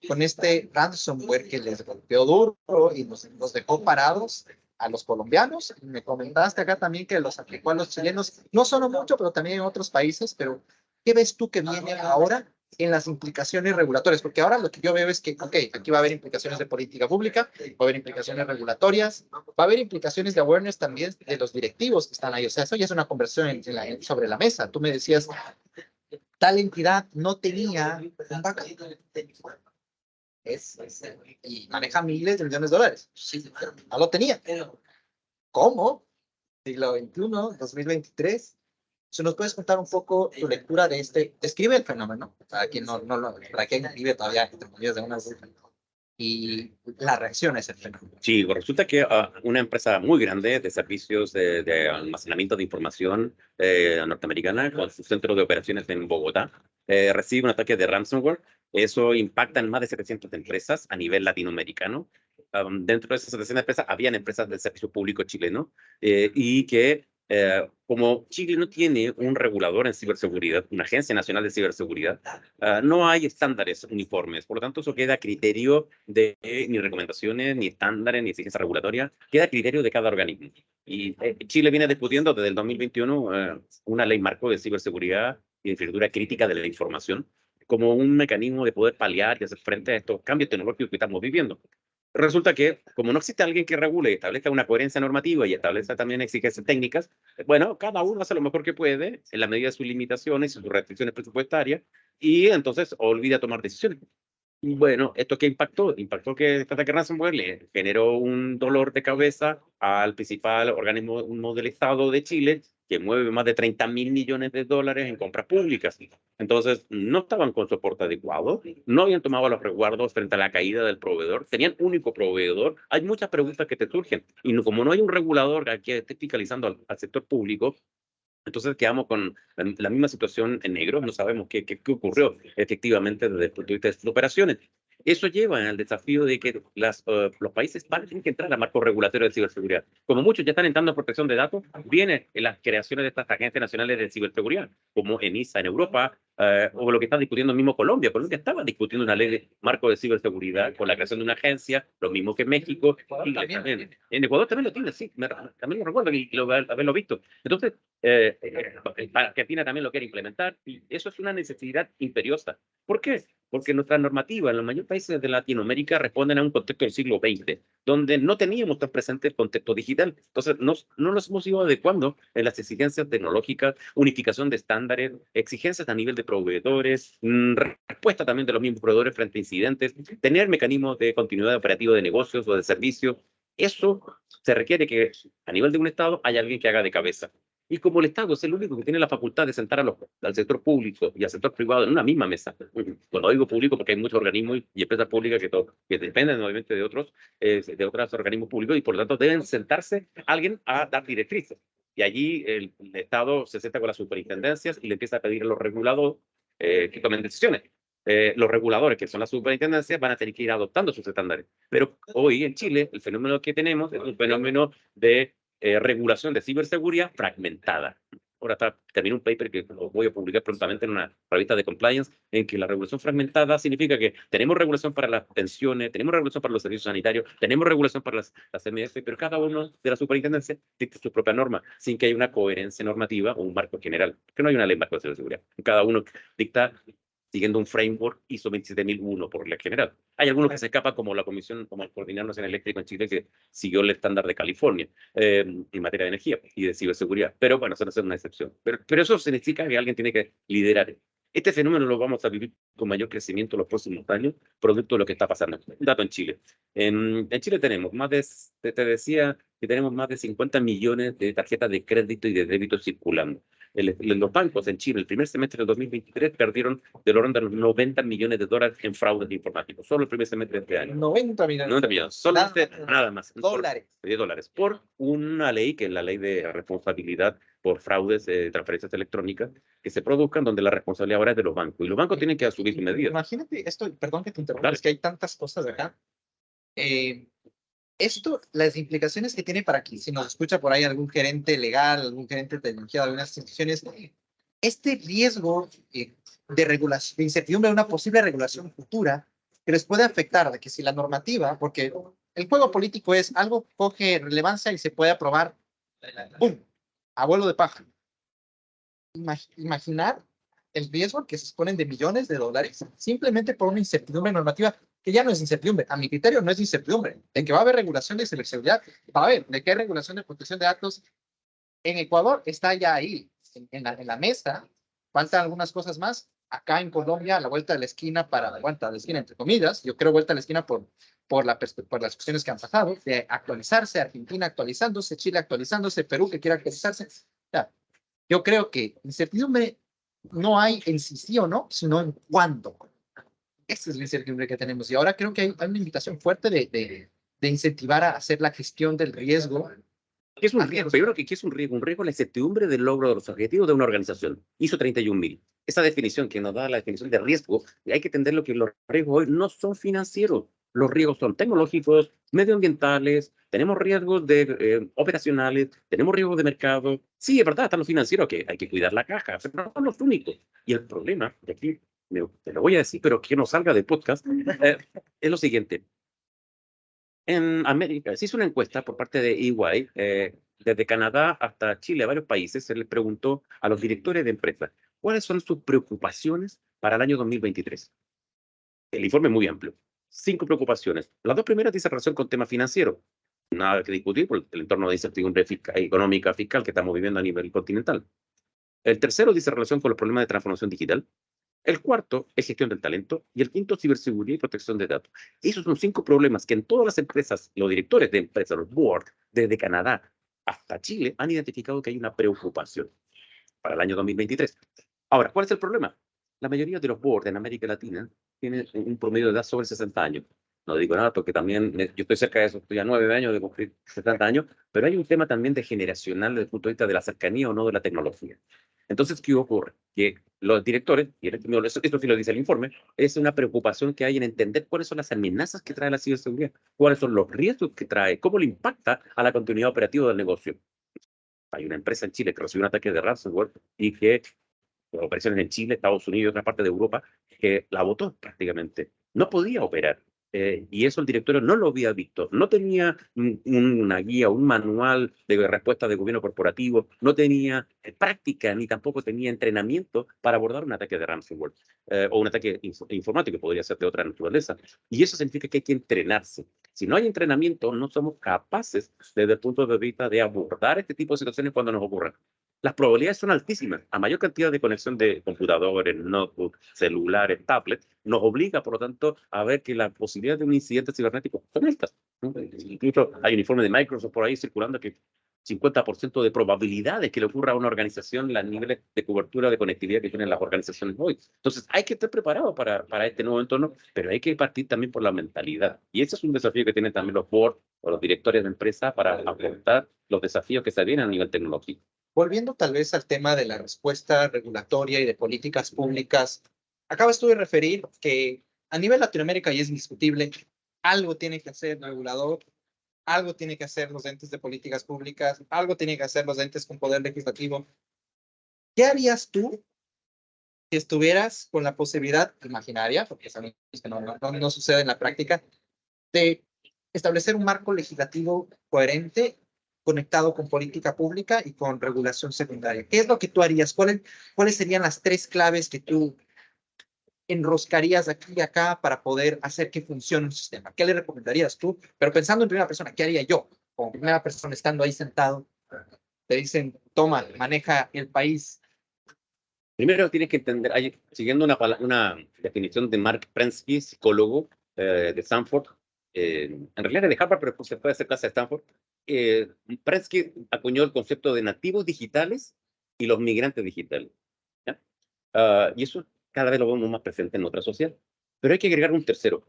con este ransomware que les golpeó duro y nos dejó parados a los colombianos. Me comentaste acá también que los aplicó a los chilenos, no solo mucho, pero también en otros países, pero ¿qué ves tú que viene ahora en las implicaciones regulatorias? Porque ahora lo que yo veo es que, ok, aquí va a haber implicaciones de política pública, va a haber implicaciones regulatorias, va a haber implicaciones de awareness también de los directivos que están ahí. O sea, eso ya es una conversión sobre la mesa. Tú me decías, tal entidad no tenía un backup. Y maneja miles de millones de dólares. Sí, no lo tenía. ¿Cómo? Siglo XXI, 2023. Si nos puedes contar un poco tu lectura de describe el fenómeno, para quien para quien vive todavía entre comillas de una burbuja, y la reacción a ese fenómeno. Sí, pues resulta que una empresa muy grande de servicios de almacenamiento de información norteamericana, con su centro de operaciones en Bogotá, recibe un ataque de ransomware. Eso impacta en más de 700 empresas a nivel latinoamericano. Dentro de esas 700 empresas, habían empresas del servicio público chileno y que, como Chile no tiene un regulador en ciberseguridad, una agencia nacional de ciberseguridad, no hay estándares uniformes. Por lo tanto, eso queda a criterio de ni recomendaciones, ni estándares, ni exigencias regulatorias, queda a criterio de cada organismo. Y Chile viene discutiendo desde el 2021 una ley marco de ciberseguridad infraestructura crítica de la información como un mecanismo de poder paliar y hacer frente a estos cambios tecnológicos que estamos viviendo. Resulta que, como no existe alguien que regule y establezca una coherencia normativa y establezca también exigencias técnicas, bueno, cada uno hace lo mejor que puede en la medida de sus limitaciones y sus restricciones presupuestarias y entonces olvida tomar decisiones. Bueno, ¿esto qué impactó? Impactó que Tata Ransomware le generó un dolor de cabeza al principal organismo del Estado de Chile, que mueve más de 30.000 millones de dólares en compras públicas. Entonces, no estaban con soporte adecuado, no habían tomado los resguardos frente a la caída del proveedor, tenían único proveedor. Hay muchas preguntas que te surgen. Y como no hay un regulador que esté fiscalizando al sector público, entonces quedamos con la misma situación en negro, no sabemos qué ocurrió efectivamente desde el punto de vista de estas operaciones. Eso lleva al desafío de que los países tienen que entrar a marcos regulatorios de ciberseguridad. Como muchos ya están entrando en protección de datos, vienen las creaciones de estas agencias nacionales de ciberseguridad, como ENISA en Europa, o lo que está discutiendo mismo Colombia. Colombia estaba discutiendo una ley de marco de ciberseguridad con la creación de una agencia, lo mismo que México. También. En Ecuador también lo tiene, sí, también lo recuerdo y haberlo visto. Entonces, Argentina también lo quiere implementar y eso es una necesidad imperiosa. ¿Por qué? Porque nuestras normativas en los mayores países de Latinoamérica responden a un contexto del siglo XX, donde no teníamos tan presente el contexto digital. Entonces, no nos hemos ido adecuando en las exigencias tecnológicas, unificación de estándares, exigencias a nivel de proveedores, respuesta también de los mismos proveedores frente a incidentes, tener mecanismos de continuidad operativa de negocios o de servicios. Eso se requiere que a nivel de un Estado haya alguien que haga de cabeza. Y como el Estado es el único que tiene la facultad de sentar al sector público y al sector privado en una misma mesa, cuando digo público porque hay muchos organismos y empresas públicas que dependen obviamente de otros organismos públicos y por lo tanto deben sentarse alguien a dar directrices. Y allí el Estado se sienta con las superintendencias y le empieza a pedir a los regulados que tomen decisiones. Los reguladores, que son las superintendencias, van a tener que ir adoptando sus estándares. Pero hoy en Chile el fenómeno que tenemos es un fenómeno de regulación de ciberseguridad fragmentada. Ahora terminé un paper que lo voy a publicar prontamente en una revista de compliance, en que la regulación fragmentada significa que tenemos regulación para las pensiones, tenemos regulación para los servicios sanitarios, tenemos regulación para las MF, pero cada uno de las superintendencias dicta su propia norma, sin que haya una coherencia normativa o un marco general, que no hay una ley marco de ciberseguridad. Cada uno dicta siguiendo un framework ISO 27001 por la general. Hay algunos que se escapan, como la Comisión, como el Coordinador Nacional Eléctrico en Chile, que siguió el estándar de California en materia de energía y de ciberseguridad. Pero bueno, eso no es una excepción. Pero eso significa que alguien tiene que liderar. Este fenómeno lo vamos a vivir con mayor crecimiento en los próximos años, producto de lo que está pasando. Un dato en Chile. En Chile tenemos te decía que tenemos más de 50 millones de tarjetas de crédito y de débito circulando. Los bancos en Chile, el primer semestre del 2023, perdieron del orden de los 90 millones de dólares en fraudes informáticos, solo el primer semestre de este año. 90 millones. 90 millones, solamente nada más. Dólares. De dólares, por una ley, que es la ley de responsabilidad por fraudes de transferencias electrónicas, que se produzcan donde la responsabilidad ahora es de los bancos. Y los bancos tienen que asumir medidas. Imagínate esto, perdón que te interrumpa, es que hay tantas cosas acá. Esto, las implicaciones que tiene para aquí, si nos escucha por ahí algún gerente legal, algún gerente de tecnología de algunas instituciones, este riesgo de regulación, de incertidumbre de una posible regulación futura que les puede afectar, de que si la normativa, porque el juego político es algo coge relevancia y se puede aprobar, ¡pum!, a vuelo de pájaro. Imaginar el riesgo que se exponen de millones de dólares simplemente por una incertidumbre normativa que ya no es incertidumbre. A mi criterio no es incertidumbre. De que va a haber regulación de ciberseguridad, va a haber. De que hay regulación de protección de datos. En Ecuador está ya ahí, en la mesa. Faltan algunas cosas más. Acá en Colombia, a la vuelta de la esquina, vuelta de la esquina, entre comillas, yo creo vuelta de la esquina por las cuestiones que han pasado, de actualizarse, Argentina actualizándose, Chile actualizándose, Perú que quiere actualizarse. Ya. Yo creo que incertidumbre no hay en sí o no, sino en cuándo. Esa es la incertidumbre que tenemos. Y ahora creo que hay una invitación fuerte de incentivar a hacer la gestión del riesgo. ¿Qué es un riesgo? Yo creo que ¿qué es un riesgo? Un riesgo es la incertidumbre del logro de los objetivos de una organización. ISO 31000. Esa definición que nos da la definición de riesgo, hay que entender lo que los riesgos hoy no son financieros. Los riesgos son tecnológicos, medioambientales, tenemos riesgos operacionales, tenemos riesgos de mercado. Sí, es verdad, están los financieros, que hay que cuidar la caja, pero no son los únicos. Y el problema, y aquí te lo voy a decir, pero que no salga de podcast, es lo siguiente. En América se hizo una encuesta por parte de EY, desde Canadá hasta Chile, a varios países, se les preguntó a los directores de empresas, ¿Cuáles son sus preocupaciones para el año 2023? El informe es muy amplio. 5 preocupaciones. Las 2 primeras dicen relación con temas financieros. Nada que discutir por el entorno de incertidumbre económica fiscal que estamos viviendo a nivel continental. El tercero dice relación con los problemas de transformación digital. El cuarto es gestión del talento. Y el quinto, ciberseguridad y protección de datos. Esos son 5 problemas que en todas las empresas, los directores de empresas, los board, desde Canadá hasta Chile, han identificado que hay una preocupación para el año 2023. Ahora, ¿cuál es el problema? La mayoría de los boards en América Latina tienen un promedio de edad sobre 60 años. No digo nada porque también yo estoy cerca de eso, estoy a 9 años de cumplir 70 años, pero hay un tema también de generacional desde el punto de vista de la cercanía o no de la tecnología. Entonces, ¿qué ocurre? Que los directores, y esto sí lo dice el informe, es una preocupación que hay en entender cuáles son las amenazas que trae la ciberseguridad, cuáles son los riesgos que trae, cómo le impacta a la continuidad operativa del negocio. Hay una empresa en Chile que recibió un ataque de ransomware y que operaciones en Chile, Estados Unidos y otra parte de Europa, que la votó prácticamente. No podía operar. Y eso el directorio no lo había visto. No tenía una guía, un manual de respuesta de gobierno corporativo, no tenía práctica ni tampoco tenía entrenamiento para abordar un ataque de ransomware o un ataque informático que podría ser de otra naturaleza. Y eso significa que hay que entrenarse. Si no hay entrenamiento, no somos capaces desde el punto de vista de abordar este tipo de situaciones cuando nos ocurran. Las probabilidades son altísimas. A mayor cantidad de conexión de computadores, notebooks, celulares, tablets, nos obliga, por lo tanto, a ver que las posibilidades de un incidente cibernético son altas. Incluso hay un informe de Microsoft por ahí circulando que 50% de probabilidades que le ocurra a una organización los niveles de cobertura de conectividad que tienen las organizaciones hoy. Entonces, hay que estar preparado para este nuevo entorno, pero hay que partir también por la mentalidad. Y ese es un desafío que tienen también los boards o los directores de empresa para afrontar los desafíos que se vienen a nivel tecnológico. Volviendo tal vez al tema de la respuesta regulatoria y de políticas públicas, acabas tú de referir que a nivel Latinoamérica, y es indiscutible, algo tiene que hacer el regulador, algo tiene que hacer los entes de políticas públicas, algo tiene que hacer los entes con poder legislativo. ¿Qué harías tú si estuvieras con la posibilidad imaginaria, porque sabemos que no sucede en la práctica, de establecer un marco legislativo coherente, conectado con política pública y con regulación secundaria? ¿Qué es lo que tú harías? ¿Cuáles serían las 3 claves que tú enroscarías aquí y acá para poder hacer que funcione un sistema? ¿Qué le recomendarías tú? Pero pensando en primera persona, ¿qué haría yo? Como primera persona estando ahí sentado, te dicen, toma, maneja el país. Primero tienes que entender, siguiendo una definición de Mark Prensky, psicólogo de Stanford, en realidad es de Harvard, pero se puede hacer clase de Stanford. Prensky acuñó el concepto de nativos digitales y los migrantes digitales. ¿Ya? Y eso cada vez lo vemos más presente en nuestra sociedad. Pero hay que agregar un tercero.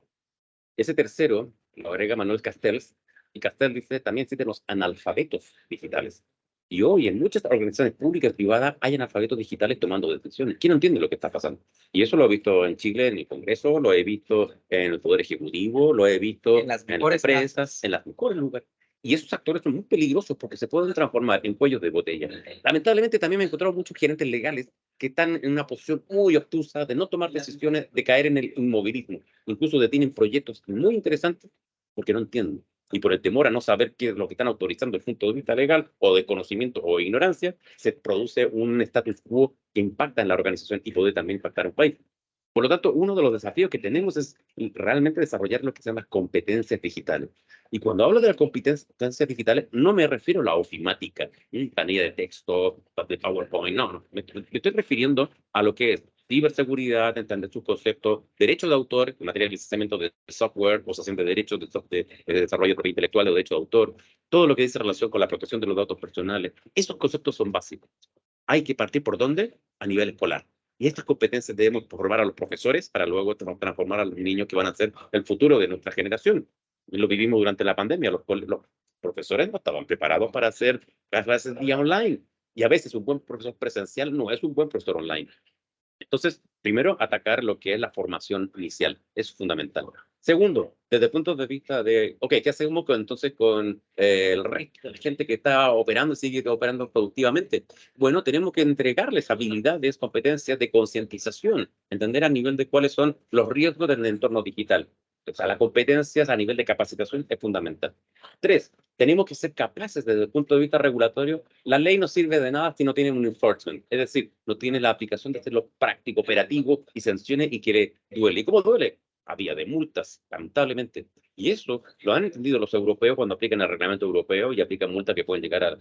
Ese tercero lo agrega Manuel Castells, y Castells dice también existen los analfabetos digitales. Y hoy en muchas organizaciones públicas y privadas hay analfabetos digitales tomando decisiones. ¿Quién no entiende lo que está pasando? Y eso lo he visto en Chile, en el Congreso, lo he visto en el Poder Ejecutivo, lo he visto En las en las mejores empresas, casas. en los mejores lugares. Y esos actores son muy peligrosos porque se pueden transformar en cuellos de botella. Lamentablemente también me he encontrado muchos gerentes legales que están en una posición muy obtusa de no tomar decisiones, de caer en el inmovilismo. Incluso detienen proyectos muy interesantes porque no entienden. Y por el temor a no saber qué es lo que están autorizando desde el punto de vista legal o de conocimiento o ignorancia, se produce un status quo que impacta en la organización y puede también impactar a un país. Por lo tanto, uno de los desafíos que tenemos es realmente desarrollar lo que se llama competencias digitales. Y cuando hablo de las competencias digitales, no me refiero a la ofimática, planilla de texto, de PowerPoint, no. Me estoy refiriendo a lo que es ciberseguridad, entender sus conceptos, derecho de autor, en materia de licenciamiento de software, posesión de derechos de desarrollo de propiedad intelectual o derecho de autor, todo lo que dice relación con la protección de los datos personales. Esos conceptos son básicos. Hay que partir por dónde? A nivel escolar. Y estas competencias debemos formar a los profesores para luego transformar a los niños que van a ser el futuro de nuestra generación. Lo vivimos durante la pandemia. Los profesores no estaban preparados para hacer clases vía online. Y a veces un buen profesor presencial no es un buen profesor online. Entonces, primero, atacar lo que es la formación inicial. Es fundamental. Segundo, desde el punto de vista de, ok, ¿qué hacemos entonces con el resto de la gente que está operando y sigue operando productivamente? Bueno, tenemos que entregarles habilidades, competencias de concientización, entender a nivel de cuáles son los riesgos del entorno digital. O sea, la competencia a nivel de capacitación es fundamental. 3, tenemos que ser capaces desde el punto de vista regulatorio. La ley no sirve de nada si no tiene un enforcement, es decir, no tiene la aplicación de hacerlo práctico, operativo y sanciones y que le duele. ¿Y cómo duele? A vía de multas, lamentablemente. Y eso lo han entendido los europeos cuando aplican el reglamento europeo y aplican multas que pueden llegar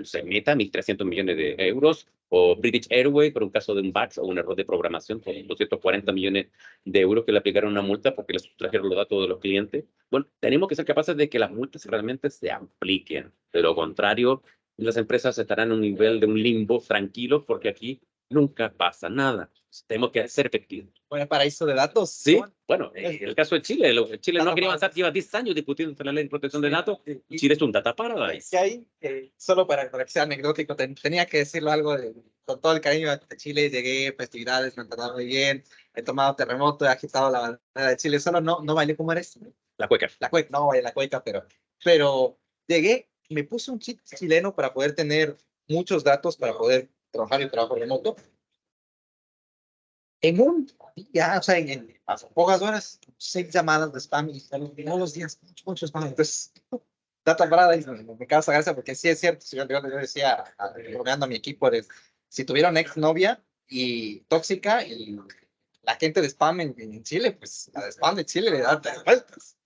se meta 1.300 millones de euros, o British Airways por un caso de un bug o un error de programación por 240 millones de euros que le aplicaron una multa porque les sustrajeron los datos de los clientes. Bueno, tenemos que ser capaces de que las multas realmente se apliquen. De lo contrario, las empresas estarán en un nivel de un limbo tranquilo porque aquí nunca pasa nada. Tenemos que ser efectivos. Bueno, paraíso de datos. Sí, ¿no? bueno, el caso de Chile, Chile no ha querido avanzar, lleva 10 años discutiendo la ley de protección de datos. Chile es un data paradise. Y ahí, solo para que sea anecdótico, tenía que decirlo algo con todo el cariño de Chile. Llegué, festividades, me han tratado muy bien, he tomado terremoto, he agitado la bandera de Chile, solo no bailé como eres. La cueca. La cueca, no bailé la cueca, pero llegué, me puse un chip chileno para poder tener muchos datos, para poder trabajar en trabajo remoto. En un día, o sea, en pocas horas, 6 llamadas de spam y todos los días, mucho spam. Entonces, Data Paradise me causa gracia porque sí es cierto. Yo decía, bromeando a mi equipo, si tuviera una ex novia y tóxica y la gente de spam en Chile, pues la de spam de Chile le da vueltas.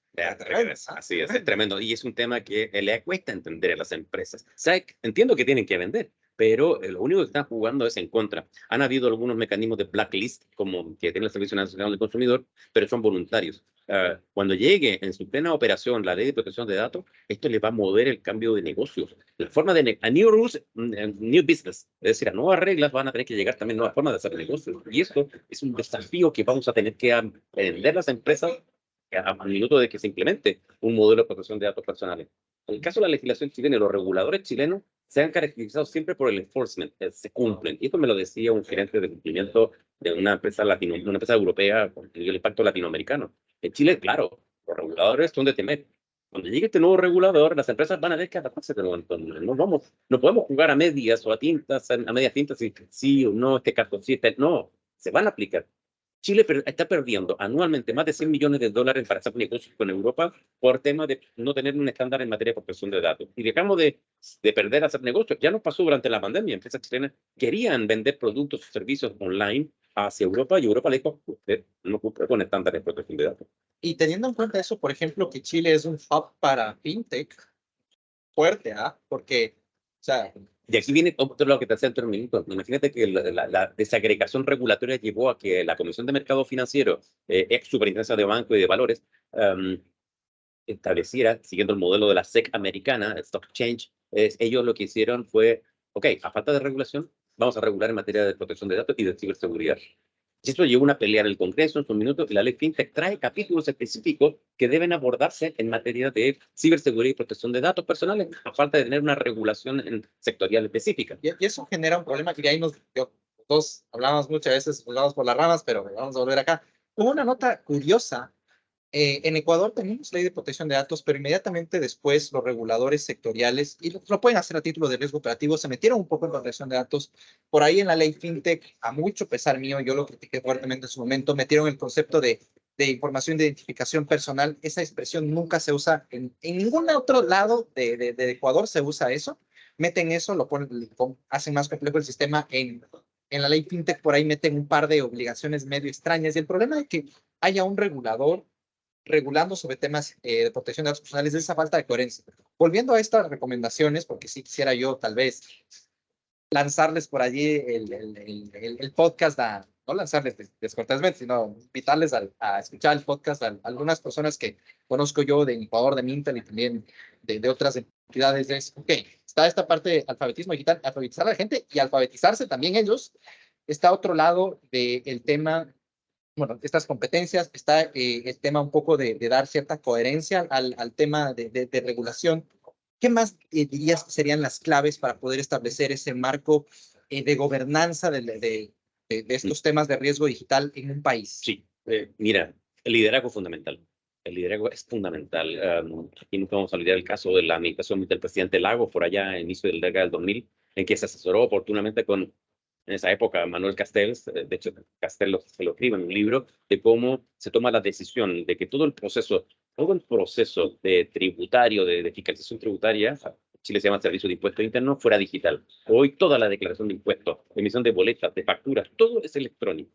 Así es tremendo. Y es un tema que le cuesta entender a las empresas. O sea, entiendo que tienen que vender, pero lo único que están jugando es en contra. Han habido algunos mecanismos de blacklist, como que tiene el Servicio Nacional del Consumidor, pero son voluntarios. Cuando llegue en su plena operación la ley de protección de datos, esto le va a mover el cambio de negocios. La forma de a new rules, new business, es decir, a nuevas reglas van a tener que llegar también nuevas formas de hacer negocios. Y esto es un desafío que vamos a tener que aprender las empresas al minuto de que se implemente un modelo de protección de datos personales. En el caso de la legislación chilena, los reguladores chilenos se han caracterizado siempre por el enforcement, se cumplen. Y esto me lo decía un gerente de cumplimiento de una empresa una empresa europea con el impacto latinoamericano. En Chile, claro, los reguladores son de temer. Cuando llegue este nuevo regulador, las empresas van a ver que adaptarse de nuevo. No podemos jugar a medias o a tintas, a medias tintas, si sí o no, este caso sí, no, se van a aplicar. Chile está perdiendo anualmente más de 100 millones de dólares para hacer negocios con Europa por tema de no tener un estándar en materia de protección de datos. Y dejamos de perder hacer negocios. Ya nos pasó durante la pandemia. Empresas chilenas querían vender productos o servicios online hacia Europa y Europa le dijo, usted no cumple con estándares de protección de datos. Y teniendo en cuenta eso, por ejemplo, que Chile es un hub para fintech fuerte, ¿ah? Porque, o sea, y aquí viene otro lo que te hacía en un minuto. Imagínate que la desagregación regulatoria llevó a que la Comisión de Mercado Financiero, ex Superintendencia de Banco y de Valores, estableciera, siguiendo el modelo de la SEC americana, Stock Exchange, ellos lo que hicieron fue, ok, a falta de regulación, vamos a regular en materia de protección de datos y de ciberseguridad. Y esto llevó una pelea en el Congreso en su minuto y la ley FinTech trae capítulos específicos que deben abordarse en materia de ciberseguridad y protección de datos personales, a falta de tener una regulación sectorial específica. Y eso genera un problema que ahí dos hablamos muchas veces, vamos por las ramas, pero vamos a volver acá. Hubo una nota curiosa. En Ecuador tenemos ley de protección de datos, pero inmediatamente después los reguladores sectoriales, y lo pueden hacer a título de riesgo operativo, se metieron un poco en protección de datos. Por ahí en la ley FinTech, a mucho pesar mío, yo lo critiqué fuertemente en su momento, metieron el concepto de información de identificación personal. Esa expresión nunca se usa en ningún otro lado de Ecuador, se usa eso. Meten eso, hacen más complejo el sistema. En la ley FinTech por ahí meten un par de obligaciones medio extrañas. Y el problema es que haya un regulador regulando sobre temas de protección de datos personales, de esa falta de coherencia. Volviendo a estas recomendaciones, porque sí quisiera yo tal vez lanzarles por allí el podcast, no lanzarles descortésmente, sino invitarles a escuchar el podcast a algunas personas que conozco yo de Ecuador, de Mintel y también de otras entidades. Ok, está esta parte de alfabetismo digital, alfabetizar a la gente y alfabetizarse también ellos. Está otro lado del tema, bueno, estas competencias, está el tema un poco de dar cierta coherencia al tema de regulación. ¿Qué más dirías que serían las claves para poder establecer ese marco de gobernanza de estos temas de riesgo digital en un país? Sí, mira, el liderazgo es fundamental. El liderazgo es fundamental. Aquí nunca vamos a olvidar el caso de la administración del presidente Lagos por allá a inicio de la década del 2000, en que se asesoró oportunamente con en esa época, Manuel Castells, de hecho, Castells se lo escribe en un libro, de cómo se toma la decisión de que todo el proceso de tributario, de fiscalización tributaria, Chile se llama Servicio de Impuestos Internos, fuera digital. Hoy toda la declaración de impuestos, emisión de boletas, de facturas, todo es electrónico.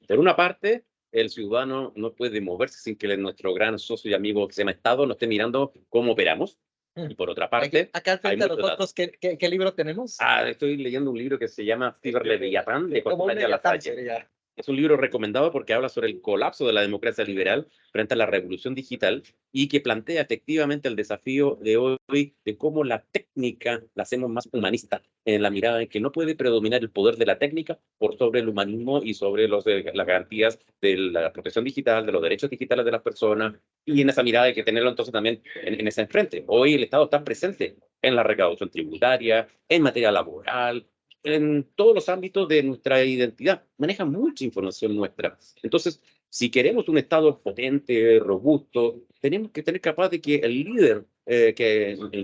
Por una parte, el ciudadano no puede moverse sin que nuestro gran socio y amigo que se llama Estado nos esté mirando cómo operamos. Y por otra parte, acá al hay frente de mucho dato. nosotros, ¿qué libro tenemos? Estoy leyendo un libro que se llama Ciberleviatán, de Como un Cortázar Leviatán Lasalle. sería. Es un libro recomendado porque habla sobre el colapso de la democracia liberal frente a la revolución digital y que plantea efectivamente el desafío de hoy de cómo la técnica la hacemos más humanista, en la mirada en que no puede predominar el poder de la técnica por sobre el humanismo y sobre las garantías de la protección digital, de los derechos digitales de las personas, y en esa mirada hay que tenerlo entonces también en ese enfrente. Hoy el Estado está presente en la recaudación tributaria, en materia laboral, en todos los ámbitos de nuestra identidad. Maneja mucha información nuestra. Entonces, si queremos un Estado potente, robusto, tenemos que tener capaz de que el líder,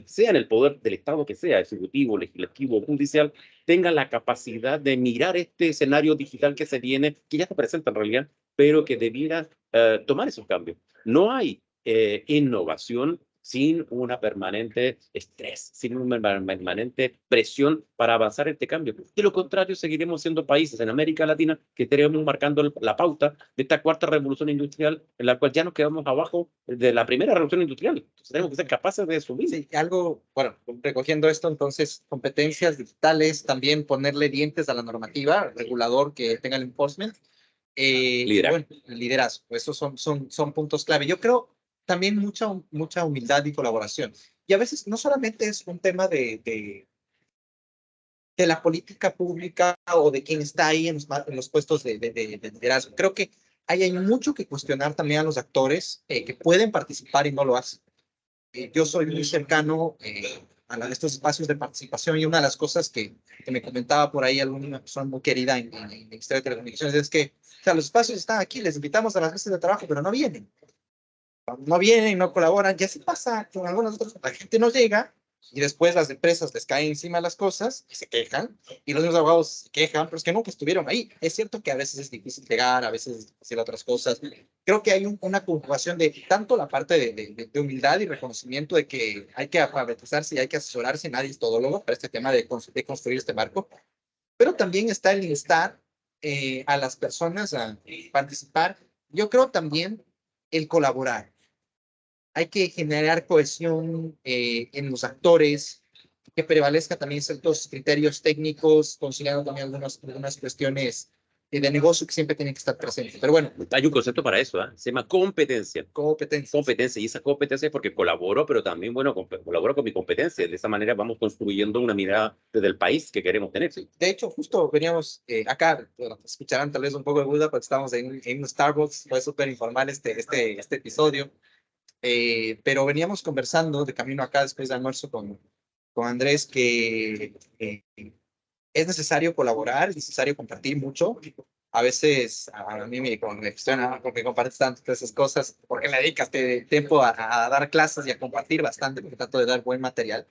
sea en el poder del Estado que sea, ejecutivo, legislativo, judicial, tenga la capacidad de mirar este escenario digital que se viene, que ya se presenta en realidad, pero que debiera tomar esos cambios. No hay innovación sin una permanente estrés, sin una permanente presión para avanzar este cambio. De lo contrario, seguiremos siendo países en América Latina que estaremos marcando la pauta de esta cuarta revolución industrial, en la cual ya nos quedamos abajo de la primera revolución industrial. Entonces, tenemos que ser capaces de subir. Sí, bueno, recogiendo esto, entonces, competencias digitales, también ponerle dientes a la normativa, regulador que tenga el enforcement, Liderazgo. bueno, liderazgo, esos son puntos clave. Yo creo también mucha humildad y colaboración. Y a veces no solamente es un tema de la política pública o de quien está ahí en los puestos de liderazgo. Creo que hay mucho que cuestionar también a los actores que pueden participar y no lo hacen. Yo soy muy cercano estos espacios de participación y una de las cosas que me comentaba por ahí alguna persona muy querida en el Ministerio de Telecomunicaciones es que, o sea, los espacios están aquí, les invitamos a las mesas de trabajo, pero no vienen. No vienen, no colaboran. Ya se pasa con algunos otros, la gente no llega y después las empresas les caen encima las cosas y se quejan y los mismos abogados se quejan, pero es que nunca estuvieron ahí. Es cierto que a veces es difícil llegar, a veces es difícil otras cosas. Creo que hay una conjugación de tanto la parte de humildad y reconocimiento de que hay que alfabetizarse y hay que asesorarse, nadie es todólogo para este tema de construir este marco, pero también está el instar a las personas a participar. Yo creo también el colaborar. Hay que generar cohesión en los actores, que prevalezca también ciertos criterios técnicos, conciliando también algunas cuestiones de negocio que siempre tienen que estar presentes. Pero bueno, Hay un concepto para eso, se llama competencia. competencia. Competencia, y esa competencia es porque colaboro, pero también, bueno, colaboro con mi competencia. De esa manera vamos construyendo una mirada desde el país que queremos tener. Sí. De hecho, justo veníamos acá, bueno, escucharán tal vez un poco de Buda, porque estamos en un Starbucks, fue súper informal este episodio. Pero veníamos conversando de camino acá después de almuerzo con Andrés que es necesario colaborar, es necesario compartir mucho. A veces a mí me cuestiona porque compartes tanto esas cosas, porque le dedicas tiempo a dar clases y a compartir bastante, porque trato de dar buen material.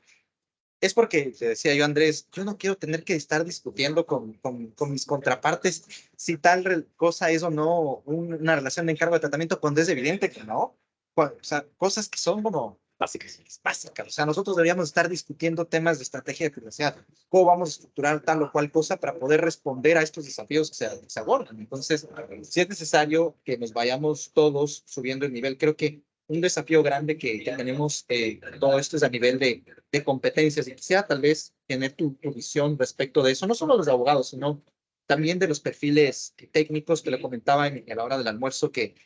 Es porque, te decía yo, Andrés, yo no quiero tener que estar discutiendo con mis contrapartes si tal cosa es o no una relación de encargo de tratamiento cuando es evidente que no. O sea, cosas que son como Básicas. básicas. O sea, nosotros deberíamos estar discutiendo temas de estrategia de privacidad, cómo vamos a estructurar tal o cual cosa para poder responder a estos desafíos que se abordan. Entonces, si es necesario que nos vayamos todos subiendo el nivel, creo que un desafío grande que tenemos todo esto es a nivel de competencias y quisiera tal vez tener tu visión respecto de eso, no solo los abogados, sino también de los perfiles técnicos que le comentaba a la hora del almuerzo, que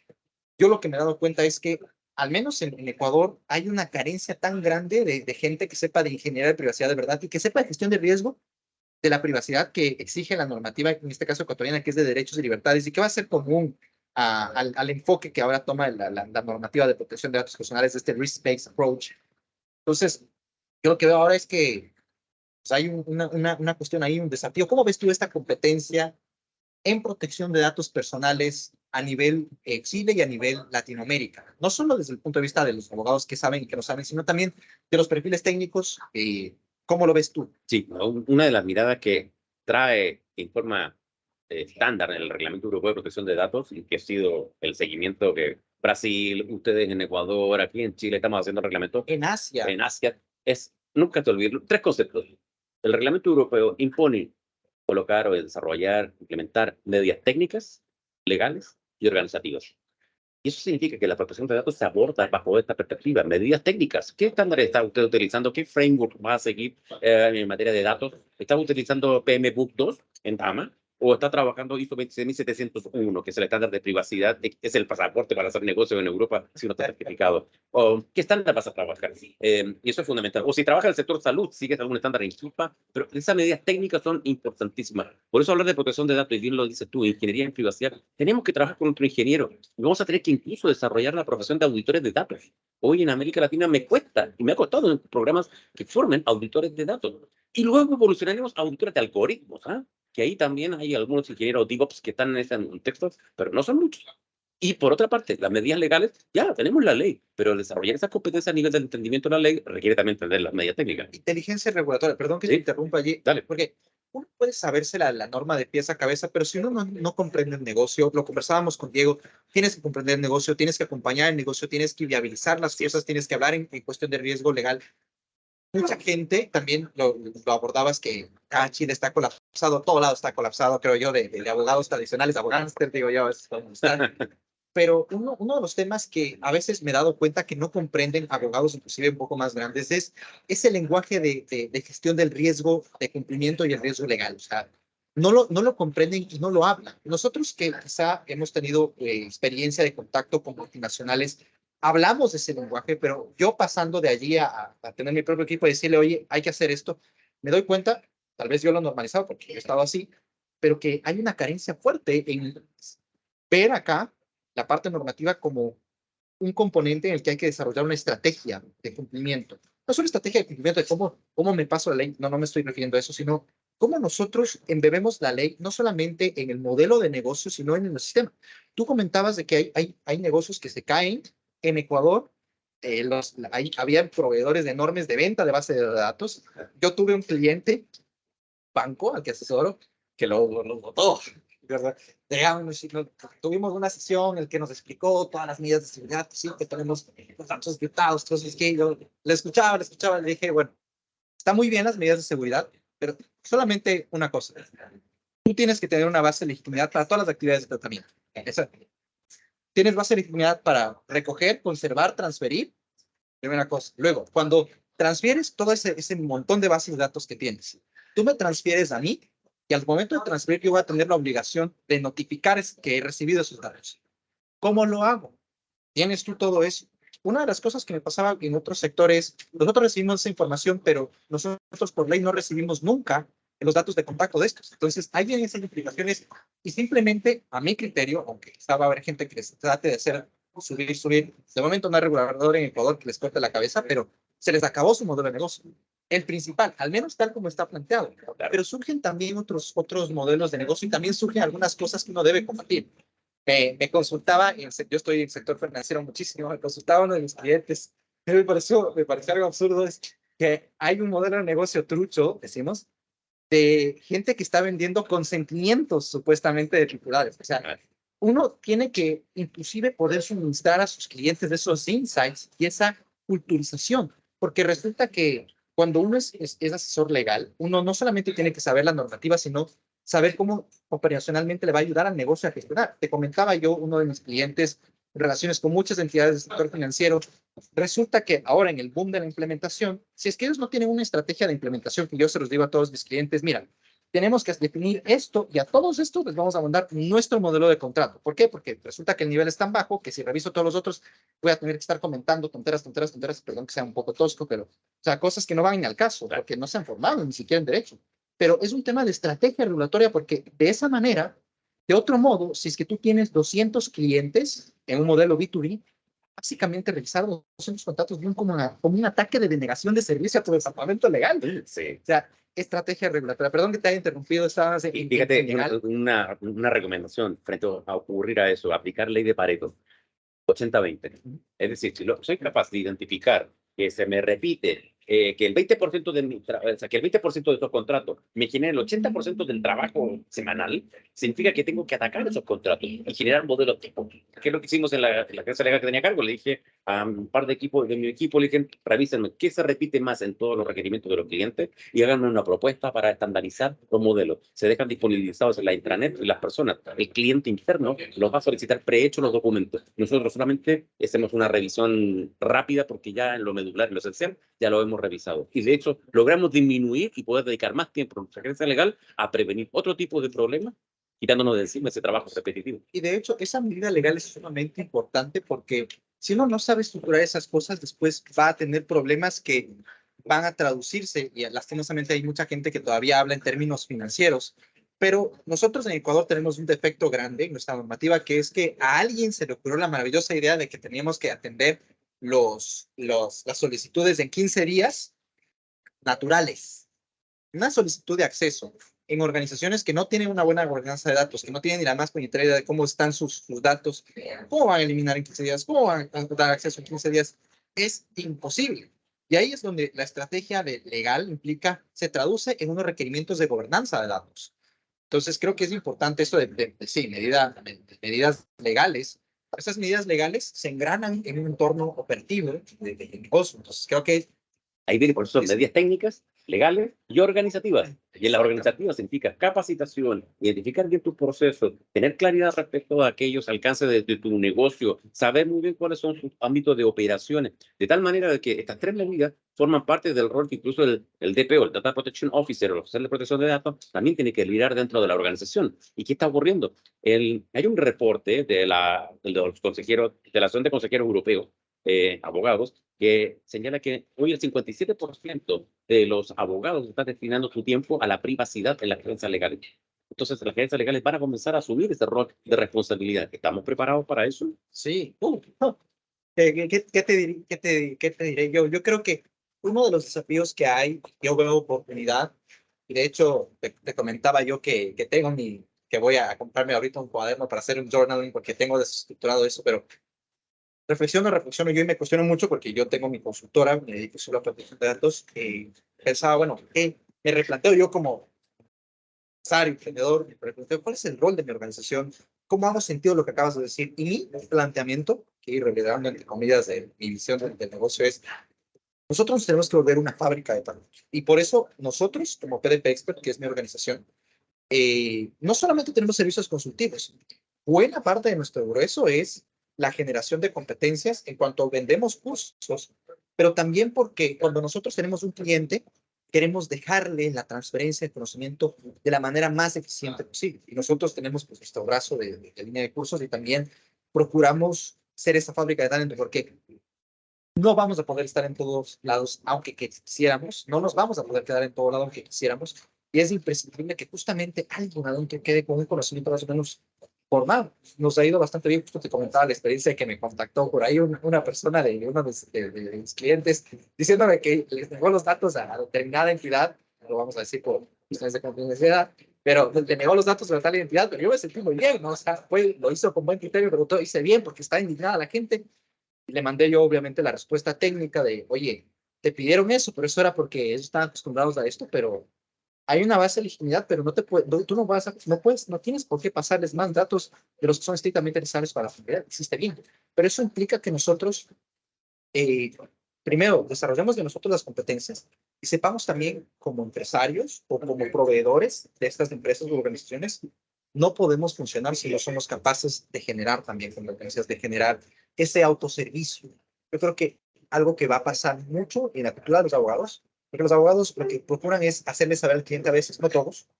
yo lo que me he dado cuenta es que al menos en Ecuador hay una carencia tan grande de gente que sepa de ingeniería de privacidad de verdad y que sepa de gestión de riesgo de la privacidad que exige la normativa, en este caso ecuatoriana, que es de derechos y libertades y que va a ser común al enfoque que ahora toma la normativa de protección de datos personales, de este risk-based approach. Entonces, yo lo que veo ahora es que pues, hay una cuestión ahí, un desafío. ¿Cómo ves tú esta competencia en protección de datos personales a nivel Chile y a nivel Latinoamérica? No solo desde el punto de vista de los abogados que saben y que no saben, sino también de los perfiles técnicos. ¿Cómo lo ves tú? Sí, una de las miradas que trae en forma estándar en el Reglamento Europeo de Protección de Datos, y que ha sido el seguimiento que Brasil, ustedes en Ecuador, aquí en Chile estamos haciendo el reglamento. En Asia. En Asia es, nunca te olvides, tres conceptos. El Reglamento Europeo impone colocar o desarrollar, implementar medidas técnicas, legales y organizativas. Y eso significa que la protección de datos se aborda bajo esta perspectiva. Medidas técnicas. ¿Qué estándares está usted utilizando? ¿Qué framework va a seguir en materia de datos? ¿Está utilizando PMBOK 2 en DAMA? ¿O está trabajando ISO 26701, que es el estándar de privacidad, que es el pasaporte para hacer negocios en Europa si no está certificado? ¿O qué estándar vas a trabajar? Y eso es fundamental. O si trabaja en el sector salud, sigues algún estándar en ISUPA, pero esas medidas técnicas son importantísimas. Por eso hablar de protección de datos, y bien lo dices tú, ingeniería en privacidad, tenemos que trabajar con nuestro ingeniero. Y vamos a tener que incluso desarrollar la profesión de auditores de datos. Hoy en América Latina me cuesta, y me ha costado en programas que formen auditores de datos. Y luego evolucionaremos a auditores de algoritmos, ¿ah? Que ahí también hay algunos ingenieros DevOps que están en ese contexto, pero no son muchos. Y por otra parte, las medidas legales, ya tenemos la ley, pero desarrollar esa competencia a nivel del entendimiento de la ley requiere también entender las medidas técnicas. Inteligencia regulatoria, perdón que te interrumpa allí, Dale. porque uno puede saberse la norma de pies a cabeza, pero si uno no comprende el negocio, lo conversábamos con Diego, tienes que comprender el negocio, tienes que acompañar el negocio, tienes que viabilizar las cosas, tienes que hablar en cuestión de riesgo legal. Mucha gente también lo abordabas que Chile está colapsado, todo lado está colapsado, creo yo, de abogados tradicionales, abogados, digo yo, es como está. Pero uno de los temas que a veces me he dado cuenta que no comprenden abogados, inclusive un poco más grandes, es ese lenguaje de gestión del riesgo de cumplimiento y el riesgo legal. O sea, no lo comprenden y no lo hablan. Nosotros que quizá hemos tenido experiencia de contacto con multinacionales, hablamos de ese lenguaje, pero yo pasando de allí a tener mi propio equipo y decirle, oye, hay que hacer esto, me doy cuenta, tal vez yo lo he normalizado porque he estado así, pero que hay una carencia fuerte en ver acá la parte normativa como un componente en el que hay que desarrollar una estrategia de cumplimiento. No es una estrategia de cumplimiento de cómo me paso la ley, no me estoy refiriendo a eso, sino cómo nosotros embebemos la ley, no solamente en el modelo de negocio, sino en el sistema. Tú comentabas de que hay negocios que se caen en Ecuador, había proveedores enormes de venta de base de datos. Yo tuve un cliente, banco, al que asesoro, que lo votó, ¿verdad? Digamos, tuvimos una sesión en la que nos explicó todas las medidas de seguridad, sí, que tenemos los datos encriptados, entonces que yo le escuchaba, le dije, bueno, está muy bien las medidas de seguridad, pero solamente una cosa, tú tienes que tener una base de legitimidad para todas las actividades de tratamiento. Tienes base de legitimidad para recoger, conservar, transferir, primera cosa. Luego, cuando transfieres todo ese montón de bases de datos que tienes, tú me transfieres a mí, y al momento de transferir yo voy a tener la obligación de notificar que he recibido esos datos. ¿Cómo lo hago? ¿Tienes tú todo eso? Una de las cosas que me pasaba en otros sectores, nosotros recibimos esa información, pero nosotros por ley no recibimos nunca los datos de contacto de estos. Entonces, ahí vienen esas implicaciones y simplemente, a mi criterio, aunque estaba a haber gente que les trate de hacer subir, de momento no hay regulador en Ecuador que les corte la cabeza, pero se les acabó su modelo de negocio. El principal, al menos tal como está planteado. Pero surgen también otros modelos de negocio y también surgen algunas cosas que uno debe combatir. Me consultaba, yo estoy en el sector financiero muchísimo, me consultaba uno de mis clientes, me pareció algo absurdo, es que hay un modelo de negocio trucho, decimos, de gente que está vendiendo consentimientos supuestamente de titulares. O sea, uno tiene que inclusive poder suministrar a sus clientes de esos insights y esa culturización, porque resulta que cuando uno es asesor legal, uno no solamente tiene que saber la normativa, sino saber cómo operacionalmente le va a ayudar al negocio a gestionar. Te comentaba yo, uno de mis clientes, relaciones con muchas entidades del sector financiero, resulta que ahora en el boom de la implementación, si es que ellos no tienen una estrategia de implementación, que yo se los digo a todos mis clientes, mira, tenemos que definir esto y a todos estos les vamos a mandar nuestro modelo de contrato. ¿Por qué? Porque resulta que el nivel es tan bajo que si reviso todos los otros voy a tener que estar comentando tonteras, perdón que sea un poco tosco, pero, o sea, cosas que no van ni al caso, porque no se han formado ni siquiera en derecho. Pero es un tema de estrategia regulatoria porque de esa manera, de otro modo, si es que tú tienes 200 clientes en un modelo B2B, básicamente revisar 200 contratos bien como un ataque de denegación de servicio a tu departamento legal. Sí. O sea, estrategia regulatoria. Perdón que te haya interrumpido. Estabas y fíjate, una recomendación frente a ocurrir a eso, aplicar ley de Pareto, 80-20. Es decir, si soy capaz de identificar que se me repite que el 20% de o sea, que el 20% de estos contratos me genere el 80% del trabajo semanal, significa que tengo que atacar esos contratos y generar modelos tipo. ¿Qué es lo que hicimos en la agencia legal que tenía a cargo? Le dije a un par de equipos de mi equipo, le dije, revísenme qué se repite más en todos los requerimientos de los clientes y háganme una propuesta para estandarizar los modelos. Se dejan disponibilizados en la intranet y las personas, el cliente interno los va a solicitar prehechos los documentos. Nosotros solamente hacemos una revisión rápida porque ya en lo medular, en lo esencial, ya lo hemos revisado. Y de hecho, logramos disminuir y poder dedicar más tiempo en nuestra agencia legal a prevenir otro tipo de problemas, quitándonos de encima ese trabajo repetitivo. Y de hecho, esa medida legal es sumamente importante porque si uno no sabe estructurar esas cosas, después va a tener problemas que van a traducirse, y lastimosamente hay mucha gente que todavía habla en términos financieros, pero nosotros en Ecuador tenemos un defecto grande en nuestra normativa, que es que a alguien se le ocurrió la maravillosa idea de que teníamos que atender las solicitudes en 15 días naturales. Una solicitud de acceso en organizaciones que no tienen una buena gobernanza de datos, que no tienen ni la más penetrada idea de cómo están sus datos, cómo van a eliminar en 15 días, cómo van a dar acceso en 15 días, es imposible. Y ahí es donde la estrategia legal implica, se traduce en unos requerimientos de gobernanza de datos. Entonces, creo que es importante eso sí, medidas legales. Esas medidas legales se engranan en un entorno operativo de negocio. Entonces, creo que Ahí viene por eso son medidas técnicas, legales y organizativas. Y en las organizativas significa capacitación, identificar bien tus procesos, tener claridad respecto a aquellos alcances de tu negocio, saber muy bien cuáles son sus ámbitos de operaciones, de tal manera que estas tres medidas forman parte del rol que incluso el DPO, el Data Protection Officer, el oficial de protección de datos, también tiene que liderar dentro de la organización. ¿Y qué está ocurriendo? Hay un reporte de los consejeros, de la Asociación de Consejeros Europeos, abogados, que señala que hoy el 57% de los abogados están destinando su tiempo a la privacidad en las agencias legales. Entonces, las agencias legales van a comenzar a asumir ese rol de responsabilidad. ¿Estamos preparados para eso? sí. ¿Qué te diré yo? Yo creo que uno de los desafíos que hay, yo veo oportunidad, y de hecho te comentaba yo que voy a comprarme ahorita un cuaderno para hacer un journaling porque tengo desestructurado eso, pero reflexiono yo y me cuestiono mucho porque yo tengo mi consultora, me dedico solo a protección de datos, y pensaba, bueno, me replanteo yo como empresario, emprendedor, me replanteo cuál es el rol de mi organización, cómo hago sentido lo que acabas de decir, y mi planteamiento, que ir revelando entre comillas de mi visión del negocio es, nosotros nos tenemos que volver una fábrica de talentos, y por eso nosotros, como PDP Expert, que es mi organización, no solamente tenemos servicios consultivos, buena parte de nuestro grueso es la generación de competencias en cuanto vendemos cursos, pero también porque cuando nosotros tenemos un cliente, queremos dejarle la transferencia de conocimiento de la manera más eficiente posible. Y nosotros tenemos pues, nuestro brazo de línea de cursos y también procuramos ser esa fábrica de talento porque no vamos a poder estar en todos lados, aunque quisiéramos, no nos vamos a poder quedar en todo lado aunque quisiéramos, y es imprescindible que justamente alguien adentro quede con un conocimiento más o menos formado. Nos ha ido bastante bien, justo te comentaba la experiencia que me contactó por ahí una persona de uno de mis clientes diciéndome que les negó los datos a determinada entidad, lo vamos a decir por cuestiones de confidencialidad, pero le negó los datos de tal identidad, pero yo me sentí muy bien, ¿no? O sea, lo hizo con buen criterio, pero todo hice bien porque está indignada la gente. Y le mandé yo, obviamente, la respuesta técnica de, oye, te pidieron eso, pero eso era porque ellos estaban acostumbrados a esto, pero hay una base de legitimidad, pero tú no vas a, no puedes, no tienes por qué pasarles más datos de los que son estrictamente necesarios para la finalidad. Hiciste bien. Pero eso implica que nosotros, eh, primero, desarrollemos de nosotros las competencias y sepamos también, como empresarios o como proveedores de estas empresas o organizaciones, no podemos funcionar si no somos capaces de generar también competencias, de generar ese autoservicio. Yo creo que algo que va a pasar mucho en la cultura de los abogados, porque los abogados lo que procuran es hacerle saber al cliente a veces, no todos,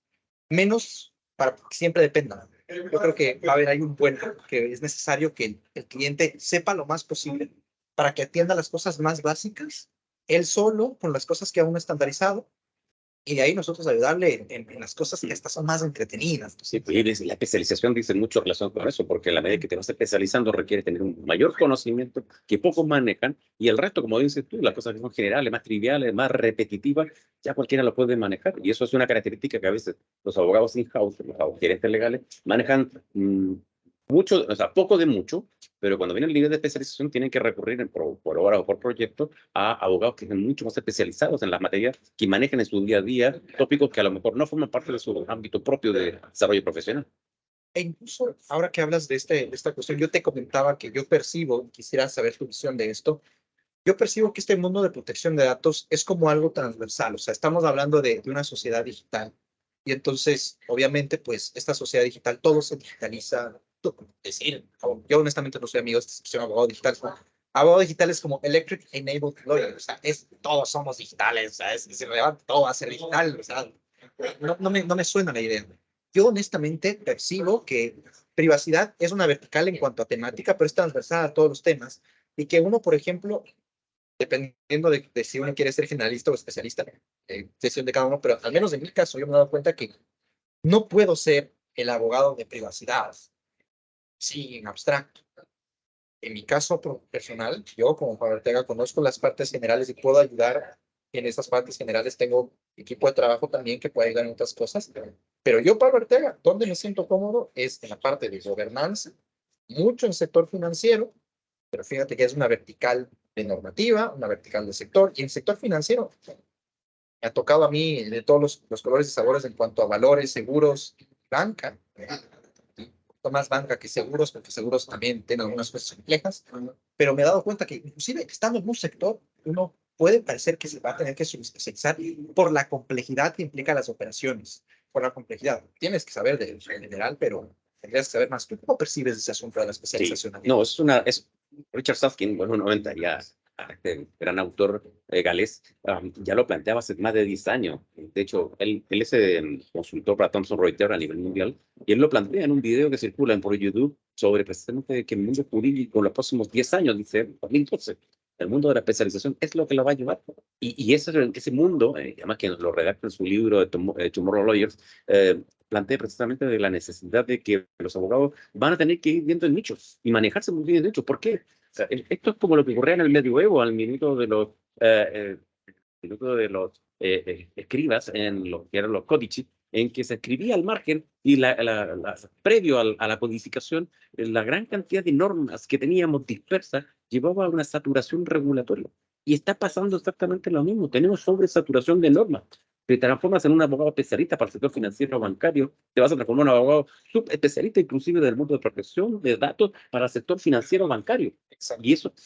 menos para que siempre dependan. Yo creo que va a haber ahí un puente que es necesario que el cliente sepa lo más posible para que atienda las cosas más básicas, él solo, con las cosas que aún no estandarizado, y de ahí nosotros ayudarle en las cosas que estas son más entretenidas. Sí, pues, y la especialización dice mucho en relación con eso, porque a la medida que te vas especializando requiere tener un mayor conocimiento que pocos manejan, y el resto, como dices tú, las cosas que son generales, más triviales, más repetitivas, ya cualquiera lo puede manejar. Y eso es una característica que a veces los abogados in-house, los gerentes legales, manejan mucho, o sea, poco de mucho, pero cuando viene el nivel de especialización tienen que recurrir por hora o por proyecto a abogados que estén mucho más especializados en las materias que manejen en su día a día tópicos que a lo mejor no forman parte de su ámbito propio de desarrollo profesional. E incluso ahora que hablas de esta cuestión, yo te comentaba que yo percibo, quisiera saber tu visión de esto, yo percibo que este mundo de protección de datos es como algo transversal, o sea, estamos hablando de una sociedad digital y entonces, obviamente, pues esta sociedad digital, todo se digitaliza, es decir, yo honestamente no soy amigo de esta expresión abogado digital, ¿no? Abogado digital es como electric enabled lawyer, o sea, todos somos digitales, o sea, es irrelevante, todo va a ser digital, o sea, no me suena la idea. Yo honestamente percibo que privacidad es una vertical en cuanto a temática, pero es transversal a todos los temas y que uno, por ejemplo, dependiendo de si uno quiere ser generalista o especialista, sesión de cada uno, pero al menos en mi caso yo me he dado cuenta que no puedo ser el abogado de privacidad, sí, en abstracto. En mi caso personal, yo como Pablo Ortega conozco las partes generales y puedo ayudar en esas partes generales. Tengo equipo de trabajo también que puede ayudar en otras cosas. Pero yo, Pablo Ortega, donde me siento cómodo es en la parte de gobernanza, mucho en sector financiero, pero fíjate que es una vertical de normativa, una vertical de sector, y en sector financiero me ha tocado a mí de todos los colores y sabores en cuanto a valores, seguros, banca, un poquito más banca que seguros, porque seguros también tienen algunas cosas complejas, pero me he dado cuenta que inclusive estando en un sector, uno puede parecer que se va a tener que subespecializar por la complejidad que implica las operaciones, por la complejidad. Tienes que saber de general, pero tendrías que saber más. ¿Tú cómo percibes ese asunto de la Sí, especialización? no, es Richard Susskind, bueno, 90 ya, este gran autor galés, ya lo planteaba hace más de 10 años. De hecho, él es consultor para Thomson Reuters a nivel mundial, y él lo plantea en un video que circula por YouTube sobre precisamente que el mundo jurídico en los próximos 10 años, dice 2012, el mundo de la especialización es lo que lo va a llevar. Y ese mundo, además que lo redacta en su libro de Tomorrow Lawyers, plantea precisamente de la necesidad de que los abogados van a tener que ir viendo el nicho y manejarse muy bien el nicho. ¿Por qué? O sea, esto es como lo que ocurría en el medioevo, al minuto de los escribas, en lo que eran los códices, en que se escribía al margen y previo a la codificación, la gran cantidad de normas que teníamos dispersas llevaba a una saturación regulatoria. Y está pasando exactamente lo mismo. Tenemos sobresaturación de normas. Te transformas en un abogado especialista para el sector financiero bancario, te vas a transformar en un abogado subespecialista inclusive del mundo de protección de datos para el sector financiero bancario. Exacto.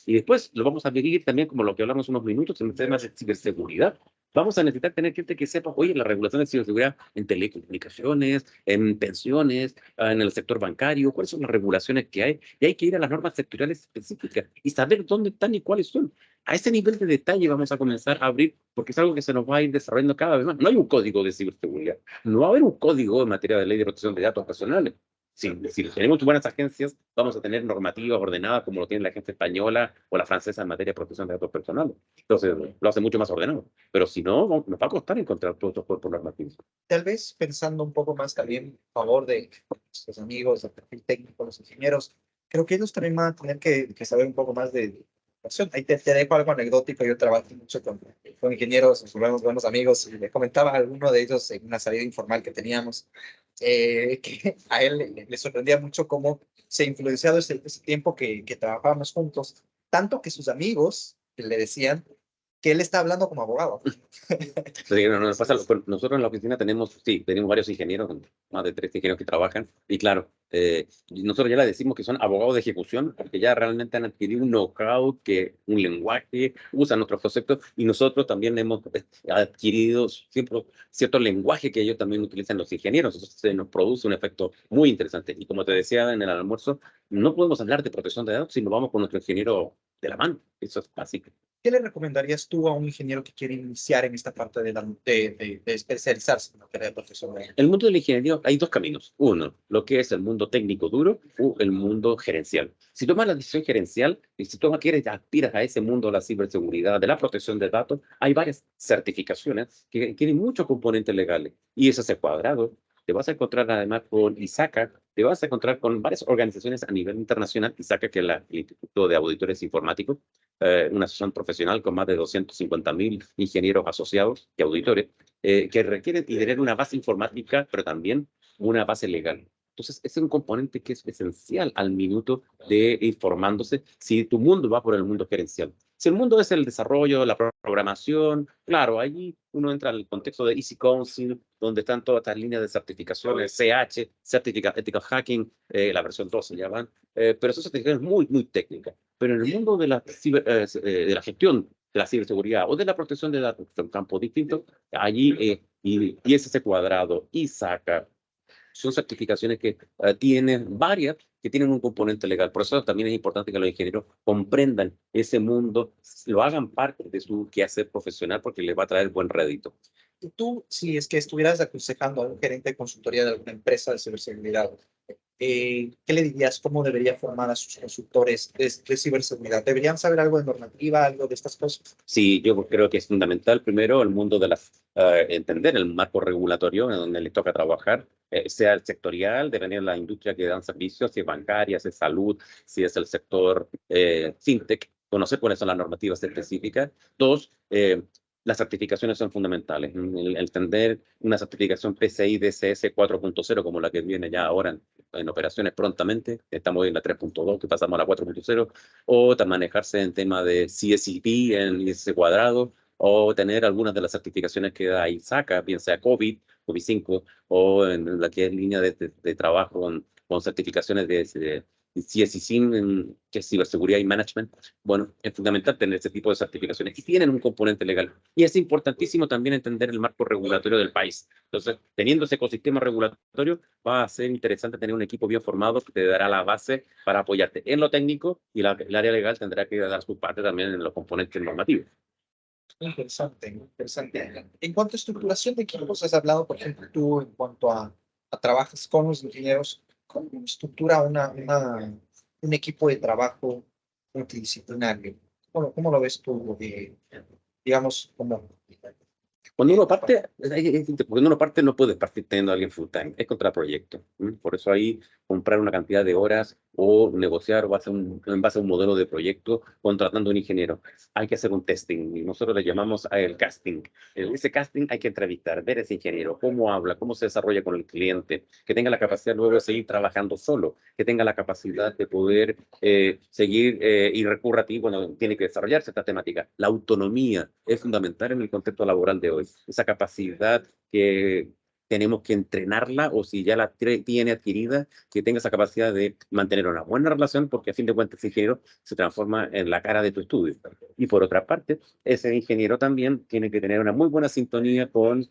Y después lo vamos a vivir también como lo que hablamos unos minutos en temas de ciberseguridad. Vamos a necesitar tener gente que sepa, oye, la regulación de ciberseguridad en telecomunicaciones, en pensiones, en el sector bancario, cuáles son las regulaciones que hay, y hay que ir a las normas sectoriales específicas y saber dónde están y cuáles son. A ese nivel de detalle vamos a comenzar a abrir, porque es algo que se nos va a ir desarrollando cada vez más. No hay un código de ciberseguridad, no va a haber un código en materia de ley de protección de datos personales. Si tenemos buenas agencias, vamos a tener normativas ordenadas como lo tiene la agencia española o la francesa en materia de protección de datos personales. Entonces, lo hace mucho más ordenado. Pero si no, nos va a costar encontrar todos estos cuerpos normativos. Tal vez pensando un poco más también a favor de nuestros amigos del perfil técnico, los ingenieros, creo que ellos también van a tener que saber un poco más de educación. Ahí te dejo algo anecdótico. Yo trabajo mucho con ingenieros, nos volvemos buenos amigos, y le comentaba a alguno de ellos en una salida informal que teníamos, que a él le sorprendía mucho cómo se influenciado ese tiempo que trabajábamos juntos, tanto que sus amigos le decían que él está hablando como abogado. Sí, no, no, nosotros en la oficina tenemos varios ingenieros, más de 3 ingenieros que trabajan, y claro, nosotros ya le decimos que son abogados de ejecución, porque ya realmente han adquirido un know-how, un lenguaje, usan nuestros conceptos, y nosotros también hemos adquirido siempre cierto lenguaje que ellos también utilizan los ingenieros. Entonces se nos produce un efecto muy interesante. Y como te decía en el almuerzo, no podemos hablar de protección de datos si no vamos con nuestro ingeniero de la mano. Eso es básico. ¿Qué le recomendarías tú a un ingeniero que quiere iniciar en esta parte de especializarse en la carrera de protección de datos? El mundo de la ingeniería hay dos caminos. Uno, lo que es el mundo técnico duro o el mundo gerencial. Si tomas la decisión gerencial y si tú aspiras a ese mundo de la ciberseguridad, de la protección de datos, hay varias certificaciones que tienen muchos componentes legales. Y eso es el cuadrado. Te vas a encontrar además con ISACA, te vas a encontrar con varias organizaciones a nivel internacional. ISACA, que es el Instituto de Auditores Informáticos, una asociación profesional con más de 250.000 ingenieros asociados y auditores, que requieren tener una base informática, pero también una base legal. Entonces, ese es un componente que es esencial al minuto de ir formándose si tu mundo va por el mundo gerencial. Si el mundo es el desarrollo, la programación, claro, allí uno entra al contexto de Easy Council, donde están todas estas líneas de certificaciones, CH, Ethical Hacking, la versión 2 se llaman, pero son certificaciones muy técnicas. Pero en el mundo de de la gestión de la ciberseguridad o de la protección de datos, que es un campo distinto, allí y ese cuadrado y SACA son certificaciones que tienen varias que tienen un componente legal. Por eso también es importante que los ingenieros comprendan ese mundo, lo hagan parte de su quehacer profesional porque les va a traer buen rédito. Y tú, si es que estuvieras aconsejando a un gerente de consultoría de alguna empresa de ciberseguridad, ¿qué le dirías? ¿Cómo debería formar a sus consultores de ciberseguridad? ¿Deberían saber algo de normativa, algo de estas cosas? Sí, yo creo que es fundamental primero el mundo de entender el marco regulatorio en donde les toca trabajar, sea el sectorial, dependiendo de la industria que dan servicios, si es bancaria, si es salud, si es el sector fintech, conocer cuáles son las normativas específicas. Dos, las certificaciones son fundamentales. El tener una certificación PCI DSS 4.0 como la que viene ya ahora en operaciones prontamente, estamos en la 3.2 que pasamos a la 4.0, o manejarse en tema de CSCP en ese cuadrado, o tener algunas de las certificaciones que da ISACA, bien sea COVID-5, o en la que es línea de trabajo con certificaciones de CSICIM, que es ciberseguridad y management. Bueno, es fundamental tener ese tipo de certificaciones y tienen un componente legal. Y es importantísimo también entender el marco regulatorio del país. Entonces, teniendo ese ecosistema regulatorio, va a ser interesante tener un equipo bien formado que te dará la base para apoyarte en lo técnico y el área legal tendrá que dar su parte también en los componentes normativos. Interesante, interesante. En cuanto a estructuración de equipos, has hablado, por ejemplo, tú en cuanto a trabajas con los ingenieros, ¿cómo estructura un equipo de trabajo multidisciplinario? ¿Cómo lo ves tú, digamos, como... Cuando uno parte no puedes partir teniendo a alguien full time, es contra proyecto. Por eso ahí comprar una cantidad de horas o negociar en base a un modelo de proyecto contratando un ingeniero. Hay que hacer un testing y nosotros le llamamos el casting. En ese casting hay que entrevistar, ver a ese ingeniero, cómo habla, cómo se desarrolla con el cliente, que tenga la capacidad luego de seguir trabajando solo, que tenga la capacidad de poder seguir y recurra a ti cuando tiene que desarrollarse esta temática. La autonomía es fundamental en el contexto laboral de hoy. Esa capacidad que tenemos que entrenarla o si ya la tiene adquirida, que tenga esa capacidad de mantener una buena relación porque a fin de cuentas ese ingeniero se transforma en la cara de tu estudio. Y por otra parte, ese ingeniero también tiene que tener una muy buena sintonía con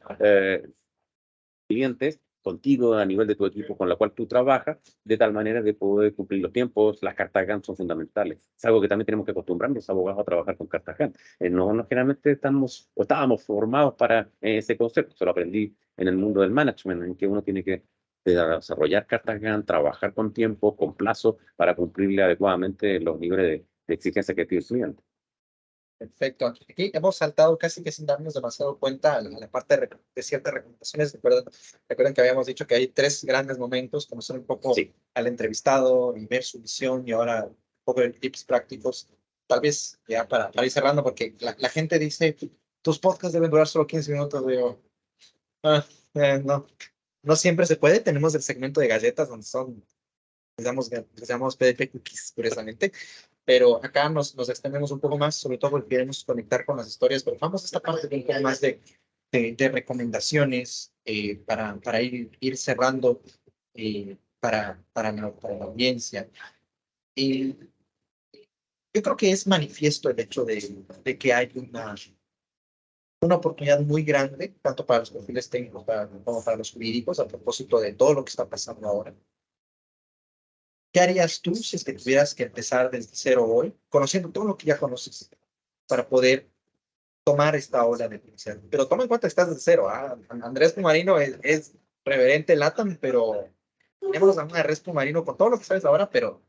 clientes, contigo a nivel de tu equipo con la cual tú trabajas, de tal manera de poder cumplir los tiempos. Las cartas GAN son fundamentales. Es algo que también tenemos que acostumbrarnos los abogados a trabajar con cartas GAN. No generalmente estábamos formados para ese concepto. Se lo aprendí en el mundo del management, en que uno tiene que desarrollar cartas GAN, trabajar con tiempo, con plazo, para cumplirle adecuadamente los niveles de exigencia que tiene el cliente. Perfecto. Aquí hemos saltado casi que sin darnos demasiado cuenta a la parte de ciertas recomendaciones. Recuerden que habíamos dicho que hay tres grandes momentos: conocer un poco Sí. al entrevistado y ver su visión, y ahora un poco de tips prácticos. Tal vez ya para ir cerrando, porque la gente dice, tus podcasts deben durar solo 15 minutos. Digo, ah, no, no siempre se puede. Tenemos el segmento de galletas donde son, les llamamos PDP cookies, curiosamente. Pero acá nos extendemos un poco más, sobre todo porque queremos conectar con las historias, pero vamos a esta parte de un poco más de recomendaciones para ir cerrando para la audiencia. Y yo creo que es manifiesto el hecho de que hay una oportunidad muy grande, tanto para los perfiles técnicos como para los jurídicos, a propósito de todo lo que está pasando ahora. ¿Qué harías tú si es que tuvieras que empezar desde cero hoy, conociendo todo lo que ya conoces, para poder tomar esta ola de felicidad? Pero toma en cuenta que estás desde cero. Andrés Pumarino es reverente LATAM, pero tenemos a un Andrés Pumarino con todo lo que sabes ahora, pero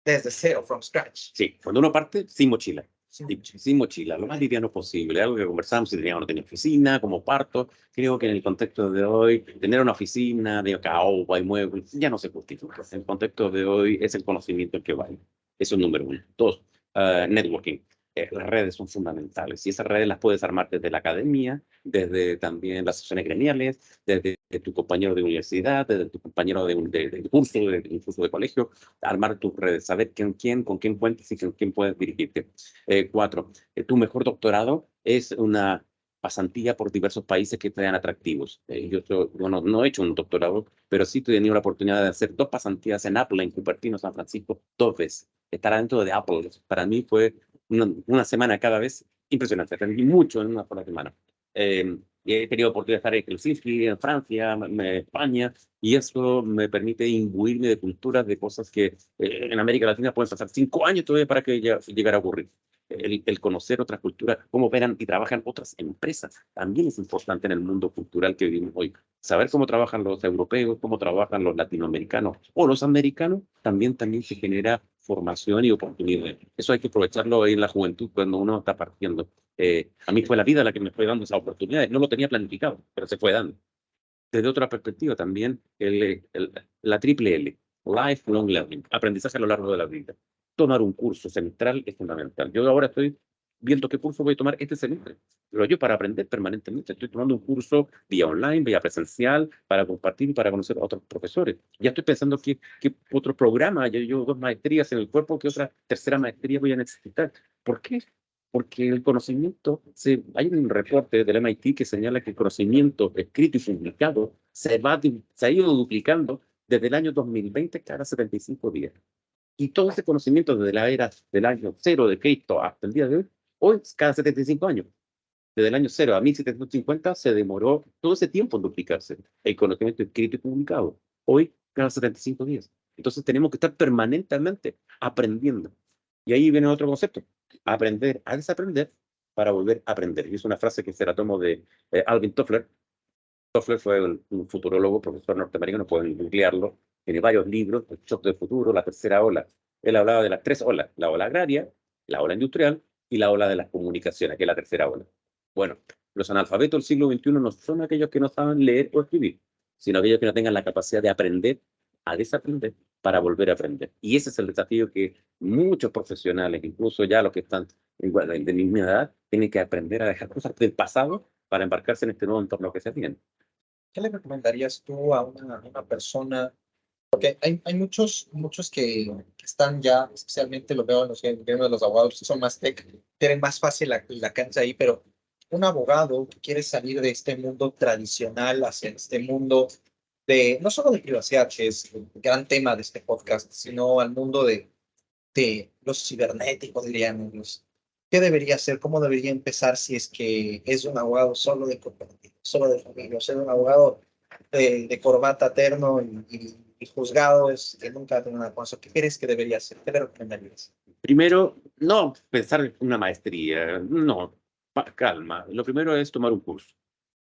desde cero, from scratch. Sí, cuando uno parte, sin mochila. Sin Sin mochila, lo más liviano posible. Algo que conversamos si tenía o no tenía oficina, como parto. Creo que en el contexto de hoy, tener una oficina de caoba y muebles ya no se justifica. En el contexto de hoy es el conocimiento el que vale. Eso es número uno. Dos, networking. Las redes son fundamentales y esas redes las puedes armar desde la academia, desde también las sesiones gremiales, desde de tu compañero de universidad, de tu compañero de curso, de un curso de colegio, armar tus redes, saber con quién cuentas y con quién puedes dirigirte. 4, tu mejor doctorado es una pasantía por diversos países que sean atractivos. Bueno, no he hecho un doctorado, pero sí he tenido la oportunidad de hacer 2 pasantías en Apple, en Cupertino, San Francisco, 2 veces. Estar dentro de Apple, para mí fue una semana cada vez impresionante. Aprendí mucho en una sola semana. Y he tenido oportunidad de estar en Helsinki, en Francia, en España, y eso me permite imbuirme de culturas, de cosas que en América Latina pueden pasar 5 años todavía para que llegara a ocurrir. El conocer otras culturas, cómo operan y trabajan otras empresas, también es importante en el mundo cultural que vivimos hoy. Saber cómo trabajan los europeos, cómo trabajan los latinoamericanos o los americanos, también se genera formación y oportunidades. Eso hay que aprovecharlo en la juventud cuando uno está partiendo. A mí fue la vida la que me fue dando esas oportunidades. No lo tenía planificado, pero se fue dando. Desde otra perspectiva también, la triple L, Lifelong Learning, aprendizaje a lo largo de la vida. Tomar un curso central es fundamental. Yo ahora estoy viendo qué curso voy a tomar este semestre, pero yo para aprender permanentemente estoy tomando un curso vía online, vía presencial, para compartir y para conocer a otros profesores. Ya estoy pensando qué otro programa, yo llevo 2 maestrías en el cuerpo, qué otra tercera maestría voy a necesitar. ¿Por qué? Porque el conocimiento, hay un reporte del MIT que señala que el conocimiento escrito y publicado se ha ido duplicando desde el año 2020 cada 75 días. Y todo ese conocimiento desde la era del año cero de Cristo hasta el día de hoy es cada 75 años. Desde el año 0 a 1750 se demoró todo ese tiempo en duplicarse el conocimiento escrito y publicado. Hoy, cada 75 días. Entonces tenemos que estar permanentemente aprendiendo. Y ahí viene otro concepto. Aprender a desaprender para volver a aprender. Y es una frase que se la tomo de Alvin Toffler. Toffler fue un futurólogo, profesor norteamericano, pueden googlearlo. Tiene varios libros, El shock del futuro, La tercera ola. Él hablaba de las 3 olas, la ola agraria, la ola industrial y la ola de las comunicaciones, que es la tercera ola. Bueno, los analfabetos del siglo XXI no son aquellos que no saben leer o escribir, sino aquellos que no tengan la capacidad de aprender a desaprender para volver a aprender. Y ese es el desafío que muchos profesionales, incluso ya los que están de mi edad, tienen que aprender a dejar cosas del pasado para embarcarse en este nuevo entorno que se tiene. ¿Qué le recomendarías tú a una persona? Porque hay muchos que están ya, especialmente lo veo en los gremios de los abogados, que son más tech, tienen más fácil la cancha ahí, pero un abogado que quiere salir de este mundo tradicional hacia este mundo de, no solo de privacidad, que es el gran tema de este podcast, sino al mundo de los cibernéticos, dirían los. ¿Qué debería hacer? ¿Cómo debería empezar si es que es un abogado solo de corporativo, solo de familia, o sea, un abogado de corbata, terno y juzgado es que nunca tiene nada con eso? ¿Qué crees que debería hacer? ¿Qué le recomendarías? Primero, no pensar en una maestría, no, calma. Lo primero es tomar un curso.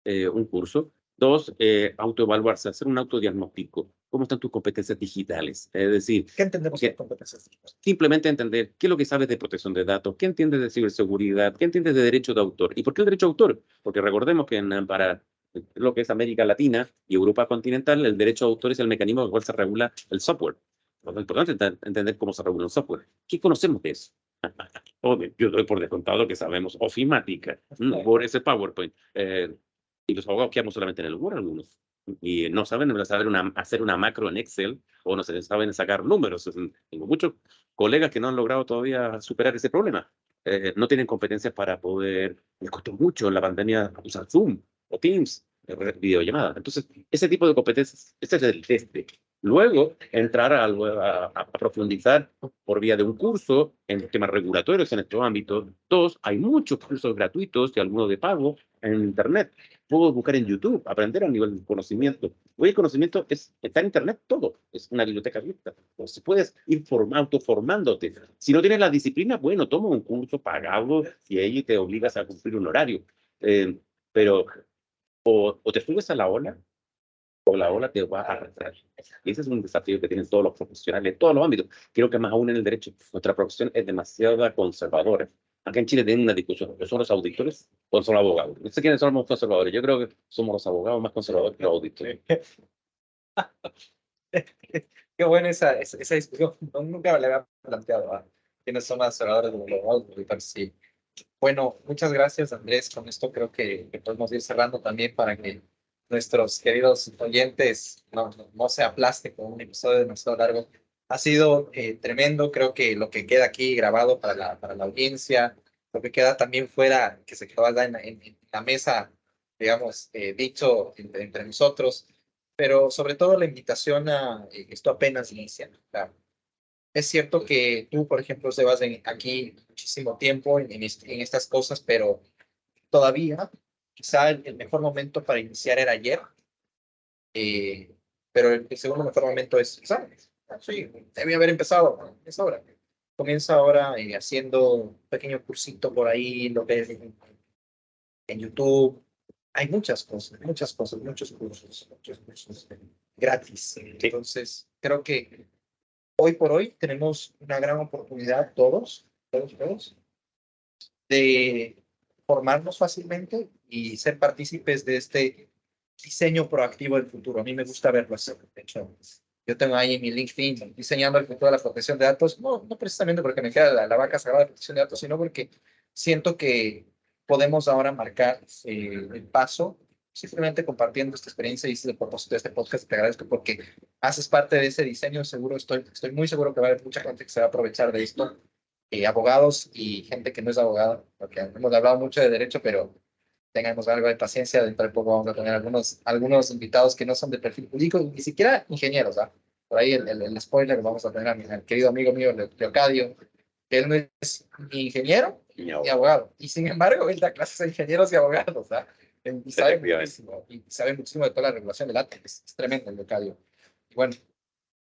Un curso. 2, autoevaluarse, hacer un autodiagnóstico. ¿Cómo están tus competencias digitales? Es decir, ¿Qué entendemos por competencias? simplemente entender qué es lo que sabes de protección de datos, qué entiendes de ciberseguridad, qué entiendes de derecho de autor. ¿Y por qué el derecho de autor? Porque recordemos que para lo que es América Latina y Europa continental, el derecho de autor es el mecanismo con el cual se regula el software. Lo importante es entender cómo se regula el software. ¿Qué conocemos de eso? Obvio, yo doy por descontado que sabemos ofimática, por ese PowerPoint. Y los abogados quedamos solamente en el Word algunos. Y no saben hacer una macro en Excel o no se saben sacar números. Tengo muchos colegas que no han logrado todavía superar ese problema. No tienen competencias para poder, les costó mucho en la pandemia usar Zoom o Teams, videollamadas. Entonces, ese tipo de competencias, ese es el test. Luego, entrar a profundizar por vía de un curso en temas regulatorios en estos ámbitos. 2, hay muchos cursos gratuitos y algunos de pago en Internet. Puedo buscar en YouTube, aprender a nivel de conocimiento. Hoy el conocimiento está en Internet todo, es una biblioteca abierta. Entonces puedes ir autoformándote. Si no tienes la disciplina, bueno, toma un curso pagado y ahí te obligas a cumplir un horario. Pero o te subes a la ola o la ola te va a arrastrar. Y ese es un desafío que tienen todos los profesionales en todos los ámbitos. Creo que más aún en el derecho. Nuestra profesión es demasiado conservadora. Acá en Chile tienen una discusión. ¿Son los auditores o son los abogados? No sé quiénes son los conservadores. Yo creo que somos los abogados más conservadores que los auditores. Qué buena esa discusión. Nunca me la había planteado. ¿Quiénes son las cerradoras de los abogados? Sí. Bueno, muchas gracias, Andrés. Con esto creo que podemos ir cerrando también para que nuestros queridos oyentes no se aplaste con un episodio demasiado largo. Ha sido tremendo, creo que lo que queda aquí grabado para la audiencia, lo que queda también fuera, que se quedó allá en la mesa, digamos, dicho entre nosotros, pero sobre todo la invitación a esto apenas inicia. Claro. Es cierto que tú, por ejemplo, llevas aquí muchísimo tiempo en estas cosas, pero todavía quizá el mejor momento para iniciar era ayer, pero el segundo mejor momento es, ¿sabes? Sí, debí haber empezado, ¿no? Es ahora. Comienza ahora haciendo un pequeño cursito por ahí, lo ves en YouTube. Hay muchos cursos, muchos cursos gratis. Entonces, creo que hoy por hoy tenemos una gran oportunidad todos, de formarnos fácilmente y ser partícipes de este diseño proactivo del futuro. A mí me gusta verlo así. De hecho, yo tengo ahí en mi LinkedIn diseñando el futuro de la protección de datos, no precisamente porque me queda la vaca sagrada de protección de datos, sino porque siento que podemos ahora marcar el paso simplemente compartiendo esta experiencia y ese es el propósito de este podcast. Te agradezco porque haces parte de ese diseño. Seguro estoy muy seguro que va a haber mucha gente que se va a aprovechar de esto, abogados y gente que no es abogada, porque hemos hablado mucho de derecho, pero tengamos algo de paciencia. Dentro de poco vamos a tener algunos invitados que no son de perfil jurídico, ni siquiera ingenieros. ¿Ah? Por ahí el spoiler, vamos a tener a mi querido amigo mío, Leocadio, que él no es ni ingeniero ni abogado, y sin embargo él da clases a ingenieros y abogados. ¿Ah? Y sabe muchísimo de toda la regulación del ATE. Es tremendo el Leocadio. Y bueno,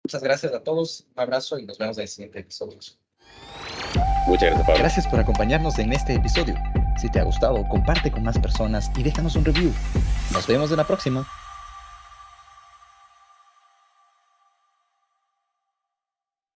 muchas gracias a todos, un abrazo y nos vemos en el siguiente episodio. Muchas gracias, Pablo. Gracias por acompañarnos en este episodio. Si te ha gustado, comparte con más personas y déjanos un review. Nos vemos en la próxima.